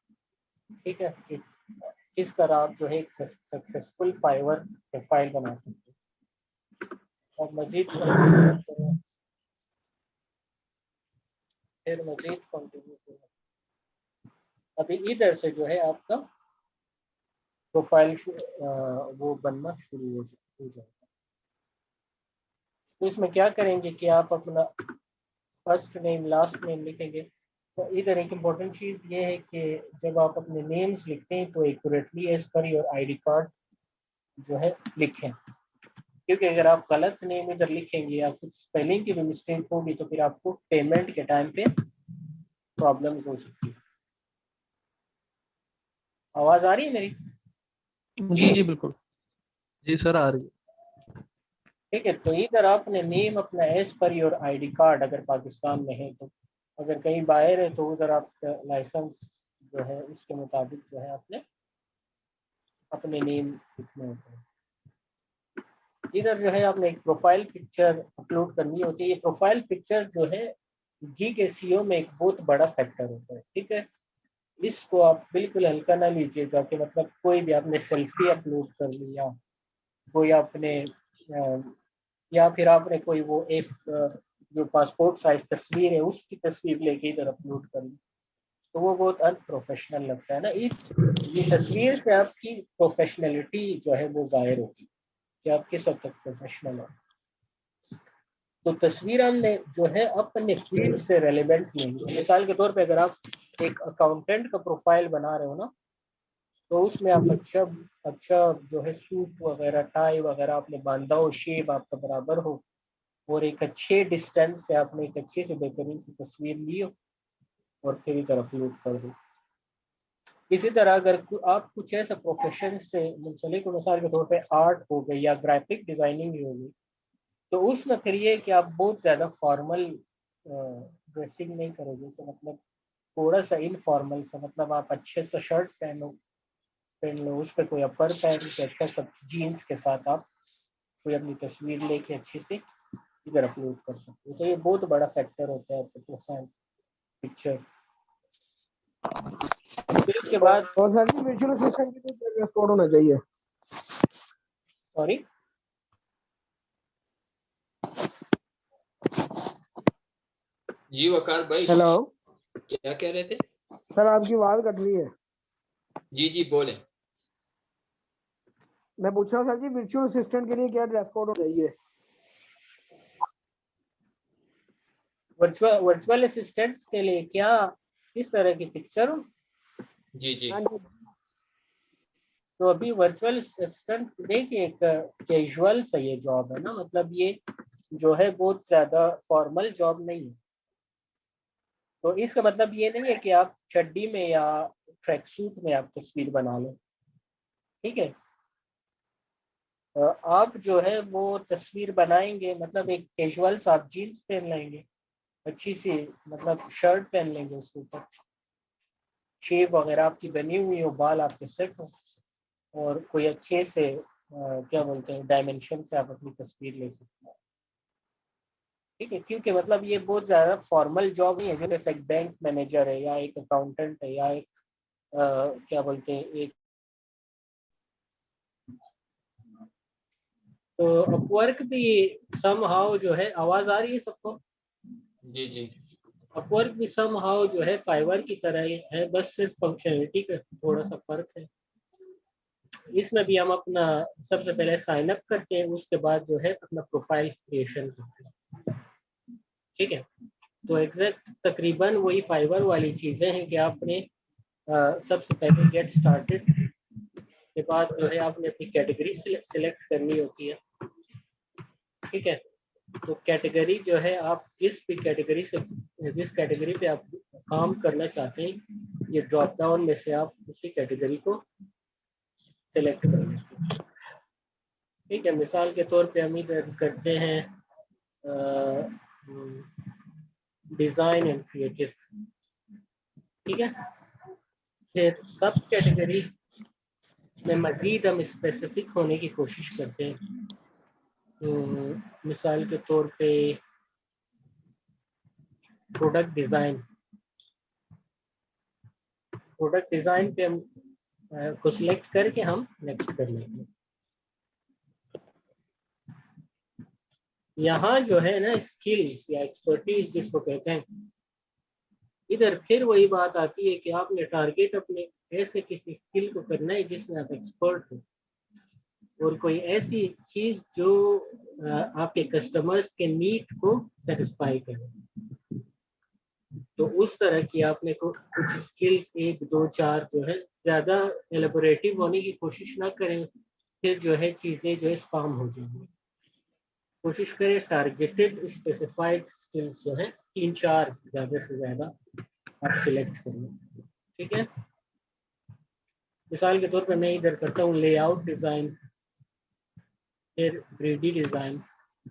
ठीक है, कि किस तरह आप जो है एक सक्सेसफुल फाइवर प्रोफाइल बना सकते हैं। और मजीद फिर मजीद कंटिन्यू करें। अभी इधर से जो है आपका प्रोफाइल वो बनना शुरू हो जाएगा। तो इसमें क्या करेंगे कि आप अपना फर्स्ट नेम लास्ट नेम लिखेंगे। तो इधर एक इम्पोर्टेंट चीज़ ये है कि जब आप अपने नेम्स लिखते हैं तो accurately as per your ID card जो है लिखें, क्योंकि अगर आप गलत नेम इधर लिखेंगे या कुछ स्पेलिंग की भी मिस्टेक होगी तो फिर आपको पेमेंट के टाइम पे प्रॉब्लम्स हो सकती है। आवाज आ रही है मेरी? जी जी बिल्कुल। जी सर आ रही है। ठीक है, तो इधर आपने नेम अपना as per your ID card, अगर पाकिस्तान में है तो, अगर कहीं बाहर है तो उधर आपका लाइसेंस जो है उसके मुताबिक जो है आपने अपने नेम लिखने होते हैं। इधर जो है आपने एक प्रोफाइल पिक्चर अपलोड करनी होती है। ये प्रोफाइल पिक्चर जो है गिग एसईओ में एक बहुत बड़ा फैक्टर होता है, ठीक है। इसको आप बिल्कुल हल्का ना लीजिएगा कि मतलब कोई भी आपने सेल्फी अपलोड कर लिया, कोई आपने या फिर आपने कोई वो एक जो पासपोर्ट साइज तस्वीर है उसकी तस्वीर लेके इधर अपलोड कर ली, तो वो बहुत अनप्रोफेशनल लगता है ना। ये तस्वीर से आपकी प्रोफेशनलिटी जो है वो जाहिर होगी कि आप किस हद तक प्रोफेशनल हो। तो तस्वीर हमने जो है अपने फील्ड से रेलेवेंट लेंगे। मिसाल के तौर पे अगर आप एक अकाउंटेंट का प्रोफाइल बना रहे हो ना, तो उसमें आप अच्छा जो है सूट वगैरह टाई वगैरह आपने बांधा हो, शेप आपका बराबर हो और एक अच्छे डिस्टेंस से आपने एक अच्छे से बेहतरीन सी तस्वीर ली हो और फिर इधर अपलोड कर दो। इसी तरह अगर आप कुछ ऐसा प्रोफेशन से मुंसलिक, मिसाल के तौर पे आर्ट हो गई या ग्राफिक डिजाइनिंग ही हो गई, तो उसमें फिर ये कि आप बहुत ज़्यादा फॉर्मल ड्रेसिंग नहीं करोगे तो मतलब थोड़ा सा इनफॉर्मल सा, मतलब आप अच्छे से शर्ट पहन लो, उस पर कोई अपर पहन के अच्छा सा जीन्स के साथ आप कोई अपनी तस्वीर लेके अच्छे से इधर अपलोड कर सकते हो। तो ये बहुत बड़ा फैक्टर होता है प्रोफाइल पिक्चर। फिर उसके बाद और सर जी विजुअल असिस्टेंट के लिए ड्रेस कोड होना चाहिए। सॉरी जी वकार भाई हेलो क्या कह रहे थे? सर, आपकी आवाज कट रही है। जी जी बोले। मैं पूछ रहा हूँ सर जी विजुअल असिस्टेंट के लिए क्या ड्रेस कोड होना चाहिए। वर्चुअल असिस्टेंट्स के लिए क्या किस तरह की पिक्चर हो? जी जी हाँ जी, तो अभी वर्चुअल असिस्टेंट देखिए एक कैजुअल सा ये जॉब है ना, मतलब ये जो है बहुत ज्यादा फॉर्मल जॉब नहीं है। तो इसका मतलब ये नहीं है कि आप चड्डी में या ट्रैक सूट में आप तस्वीर बना लो, ठीक है। आप जो है वो तस्वीर बनाएंगे, मतलब एक कैजुअल सा आप जीन्स पहन लेंगे, अच्छी सी मतलब शर्ट पहन लेंगे, उसके ऊपर शेव वगैरह आपकी बनी हुई हो, बाल आपके सेट हो, और कोई अच्छे से क्या बोलते हैं डायमेंशन से आप अपनी तस्वीर ले सकते हैं, ठीक है। क्योंकि मतलब ये बहुत ज़्यादा फॉर्मल जॉब नहीं है, जैसे एक बैंक मैनेजर है या एक अकाउंटेंट है या एक क्या बोलते हैं एक। तो अपवर्क भी समहाउ जो है, आवाज़ आ रही है सबको? जी जी अपवर्क भी समहाउ जो है फाइवर की तरह ही है, बस सिर्फ फंक्शनलिटी का थोड़ा सा फर्क है। इसमें भी हम अपना सबसे पहले साइन अप करके उसके बाद जो है अपना प्रोफाइल क्रिएशन करते हैं, ठीक है। तो एग्जैक्ट तकरीबन वही फाइवर वाली चीज़ें हैं कि आपने सबसे पहले गेट स्टार्टेड के बाद जो है आपने अपनी कैटेगरी सिलेक्ट करनी होती है, ठीक है। तो कैटेगरी जो है आप जिस कैटेगरी पे आप काम करना चाहते हैं, ये ड्रॉप डाउन में से आप उसी कैटेगरी को सिलेक्ट कर लेते हैं, ठीक है। मिसाल के तौर पे हम इधर करते हैं डिज़ाइन एंड क्रिएटिव, ठीक है। फिर सब कैटेगरी में मज़ीद हम स्पेसिफिक होने की कोशिश करते हैं। तो मिसाल के तौर पे प्रोडक्ट डिज़ाइन पे हम को सिलेक्ट करके हम नेक्स्ट कर लेते हैं। यहाँ जो है ना स्किल्स या एक्सपर्टीज जिसको कहते हैं, इधर फिर वही बात आती है कि आपने टारगेट अपने ऐसे किसी स्किल को करना है जिसमें आप एक्सपर्ट हो, और कोई ऐसी चीज जो आपके कस्टमर्स के नीड को सेटिस्फाई करे। तो उस तरह की आपने कुछ स्किल्स 1 2 4 जो है, ज्यादा एलेबोरेटिव होने की कोशिश ना करें, फिर जो है चीजें जो है स्पाम हो जाएंगी। कोशिश करें टारगेटेड स्पेसिफाइड स्किल्स जो है 3 4 ज्यादा से ज्यादा आप सिलेक्ट करें, ठीक है। मिसाल के तौर पे मैं इधर करता हूँ लेआउट डिजाइन, फिर 3D डिजाइन,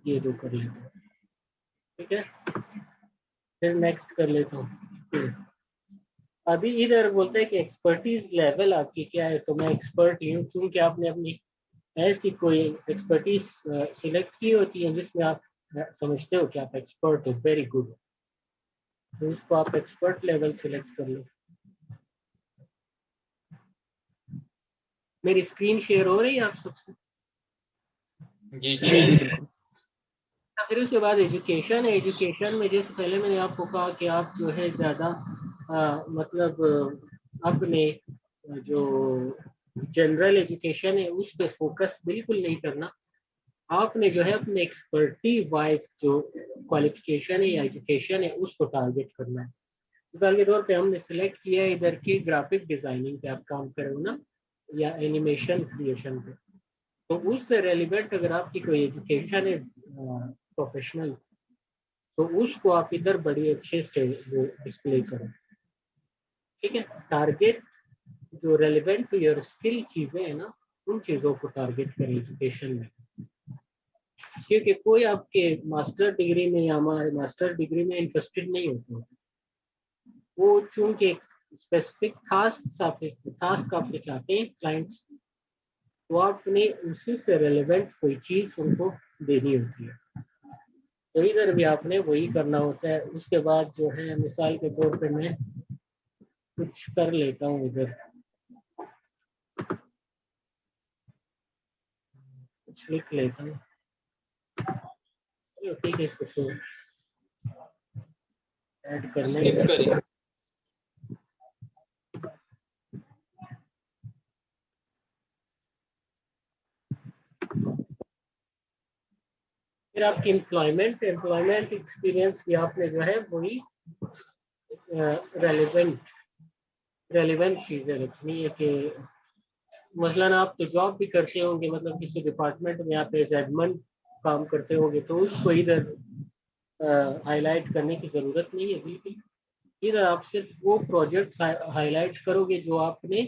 ये 2 कर लेता हूँ, ठीक है। फिर नेक्स्ट कर लेता हूँ। अभी इधर बोलते हैं कि एक्सपर्टीज लेवल आपकी क्या है, तो मैं एक्सपर्ट ही हूँ, क्योंकि आपने अपनी ऐसी कोई एक्सपर्टीज सिलेक्ट की होती है जिसमें आप समझते हो कि आप एक्सपर्ट हो, वेरी गुड, तो उसको आप एक्सपर्ट लेवल सिलेक्ट कर लो। मेरी स्क्रीन शेयर हो रही है आप सबसे? जी जी फिर उसके बाद एजुकेशन है। एजुकेशन में जैसे पहले मैंने आपको कहा कि आप जो है ज़्यादा मतलब अपने जो जनरल एजुकेशन है उस पर फोकस बिल्कुल नहीं करना। आपने जो है अपने एक्सपर्टीज वाइज जो क्वालिफिकेशन है या एजुकेशन है उसको टारगेट करना है। मिसाल के तौर पे हमने सिलेक्ट किया है इधर की ग्राफिक डिज़ाइनिंग पे आप काम करो ना, या एनिमेशन क्रिएशन पे, तो उससे रेलिवेंट अगर आपकी कोई एजुकेशन है प्रोफेशनल, तो उसको आप इधर बड़ी अच्छे से वो डिस्प्ले करो, ठीक है। टारगेट जो रेलिवेंट टू योर स्किल चीजें हैं ना, उन चीजों को टारगेट करें एजुकेशन में। क्योंकि कोई आपके मास्टर डिग्री में या हमारे मास्टर डिग्री में इंटरेस्टेड नहीं होता, वो चूंकि स्पेसिफिक टास्क आपसे चाहते हैं क्लाइंट्स, तो आपने उसी से रेलेवेंट कोई चीज उनको देनी होती है। तो इधर भी आपने वही करना होता है। उसके बाद जो है मिसाल के तौर पे मैं कुछ कर लेता हूँ, इधर कुछ लिख लेता हूँ। चलो ठीक है, इसको छोड़ ऐड करने स्किप करें। फिर आपकी एम्प्लॉयमेंट एक्सपीरियंस भी आपने जो है वही रेलेवेंट चीजें रखनी है कि मसलन आप तो जॉब भी करते होंगे, मतलब किसी डिपार्टमेंट में आप एज एडमिन काम करते होंगे, तो उसको इधर हाईलाइट करने की जरूरत नहीं है बिल्कुल। इधर आप सिर्फ वो प्रोजेक्ट्स हाईलाइट करोगे जो आपने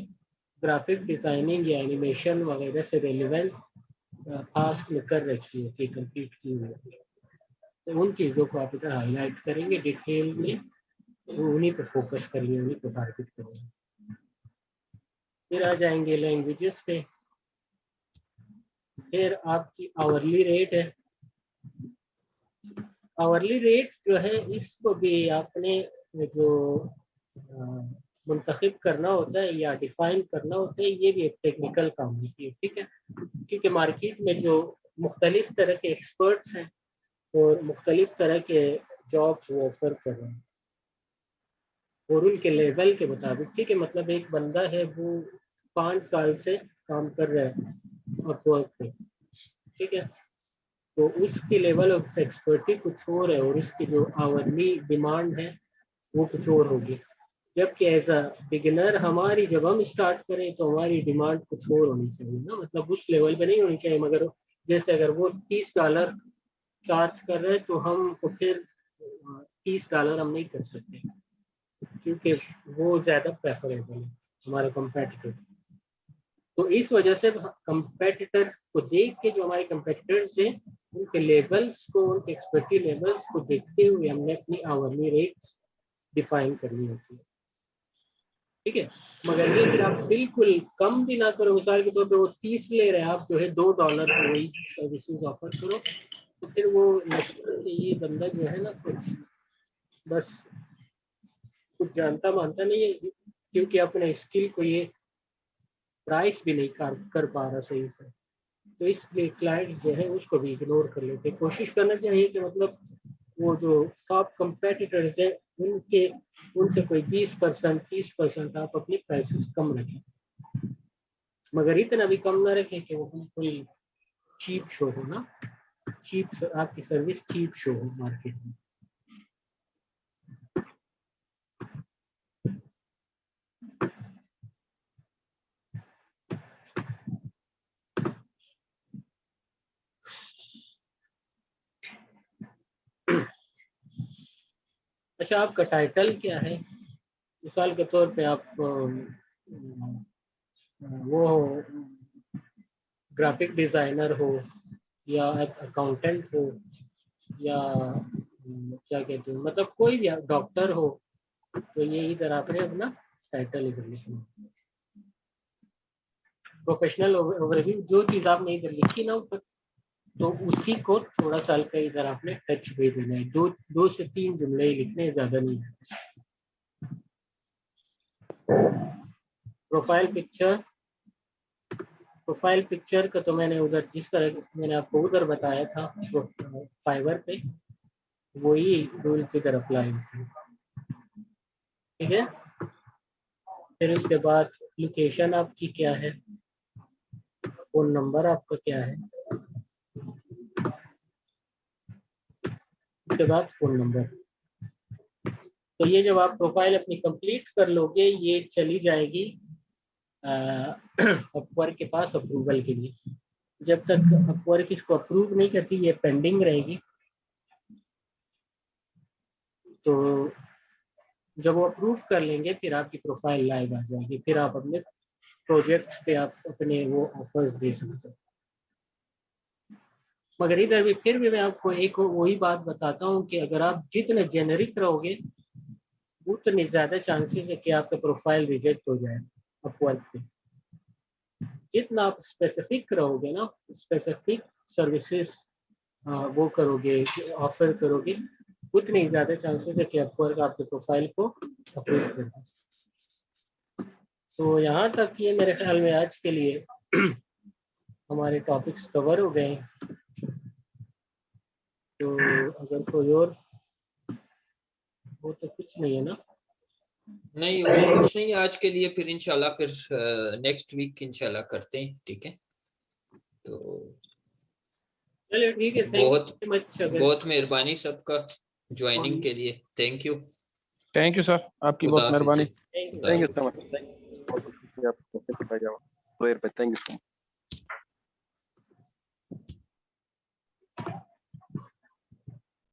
ग्राफिक डिजाइनिंग या एनिमेशन वगैरह से रेलेवेंट पास्ट में कर रखी होती, कंप्लीट की हुई होती, तो उन चीज़ों को आप इधर हाईलाइट करेंगे डिटेल में, उन्हीं पे फोकस करेंगे, उन्हीं पे टारगेट करेंगे। फिर आ जाएंगे लैंग्वेजेस पे। फिर आपकी आवरली रेट है। आवरली रेट जो है इसको भी आपने जो मुंतखब करना होता है या डिफाइन करना होता है, ये भी एक टेक्निकल काम होती है, ठीक है। क्योंकि मार्केट में जो मुख्तलिफ तरह के एक्सपर्ट्स हैं और मुख्तलिफ तरह के जॉब्स वो ऑफर कर रहे हैं और उनके लेवल के मुताबिक, ठीक है। मतलब एक बंदा है वो 5 साल से काम कर रहा है अपवर्क पे, ठीक है, तो उसकी लेवल ऑफ एक्सपर्टी कुछ और है और उसकी जो आवरली डिमांड है वो कुछ और होगी। जबकि एज अ बिगिनर हमारी जब हम स्टार्ट करें तो हमारी डिमांड कुछ और होनी चाहिए ना, मतलब उस लेवल पे नहीं होनी चाहिए। मगर जैसे अगर वो $30 चार्ज कर रहे हैं तो हम तो फिर $30 हम नहीं कर सकते, क्योंकि वो ज़्यादा प्रेफरेबल है हमारे कंपेटिटर। तो इस वजह से कंपेटिटर को देख के, जो हमारे कंपेटिटर्स हैं उनके लेवल्स को, उनके एक्सपर्टी लेवल्स को देखते हुए हमने अपनी आवरली रेट्स डिफाइन करनी होती है, ठीक है। मगर ये फिर आप बिल्कुल कम भी ना करो, मिसाल के तौर पे वो 30 ले रहे हैं, आप जो है $2 पे वही सर्विसेज ऑफर करो, तो फिर वो ये बंदा जो है ना कुछ बस कुछ जानता मानता नहीं है, क्योंकि अपने स्किल को ये प्राइस भी नहीं कर पा रहा सही से। तो इसलिए क्लाइंट जो है उसको भी इग्नोर कर लेते। कोशिश करना चाहिए कि मतलब वो जो टॉप कंपेटिटर्स है उनसे कोई 20% 30% आप अपनी प्राइसेस कम रखें, मगर इतना भी कम ना रखें कि वो बिल्कुल चीप शो हो ना, आपकी सर्विस चीप शो हो मार्केट में। अच्छा, आपका टाइटल क्या है? मिसाल के तौर पे आप वो ग्राफिक डिजाइनर हो या अकाउंटेंट हो या क्या कहते हैं, मतलब कोई भी डॉक्टर हो, तो ये इधर आपने अपना टाइटल इधर लिखना। प्रोफेशनल ओवरव्यू, जो चीज आपने इधर लिखी ना ऊपर, तो उसी को थोड़ा सा हल्का इधर आपने टच दे देना है। 2 से 3 जुमले ही लिखने हैं, ज्यादा नहीं। प्रोफाइल पिक्चर का तो मैंने उधर जिस तरह मैंने आपको उधर बताया था फाइवर पे, वही रूल्स इधर अप्लाई होते हैं, ठीक है। फिर उसके बाद लोकेशन आपकी क्या है, फोन नंबर आपका क्या है, उसके बाद फोन नंबर। तो ये जब आप प्रोफाइल अपनी कंप्लीट कर लोगे, ये चली जाएगी अपवर्क के पास अप्रूवल के लिए। जब तक अपवर्क इसको अप्रूव नहीं करती, ये पेंडिंग रहेगी। तो जब वो अप्रूव कर लेंगे फिर आपकी प्रोफाइल लाइव आ जाएगी, फिर आप अपने प्रोजेक्ट्स पे आप अपने वो ऑफर्स दे सकते हो। मगर इधर भी फिर भी मैं आपको एक वही बात बताता हूँ कि अगर आप जितने जेनरिक रहोगे उतने ज्यादा चांसेस है कि आपका प्रोफाइल रिजेक्ट हो जाए अपवर्क पे। जितना आप स्पेसिफिक रहोगे ना, स्पेसिफिक सर्विसेज वो करोगे, ऑफर करोगे, उतने ही ज्यादा चांसेस है कि अपवर्क आपके प्रोफाइल को अप्रूव करेगा। तो यहाँ तक ये मेरे ख्याल में आज के लिए हमारे टॉपिक्स कवर हो गए। तो अगर कोई और वो तो कुछ नहीं है ना? नहीं और कुछ नहीं आज के लिए, फिर इंशाल्लाह फिर नेक्स्ट वीक इंशाल्लाह करते हैं, ठीक है। तो चलिए ठीक है, बहुत मेहरबानी सबका ज्वाइनिंग के लिए, थैंक यू सर, आपकी बहुत मेहरबानी। Thank you so much. Thank you. Thank you so much.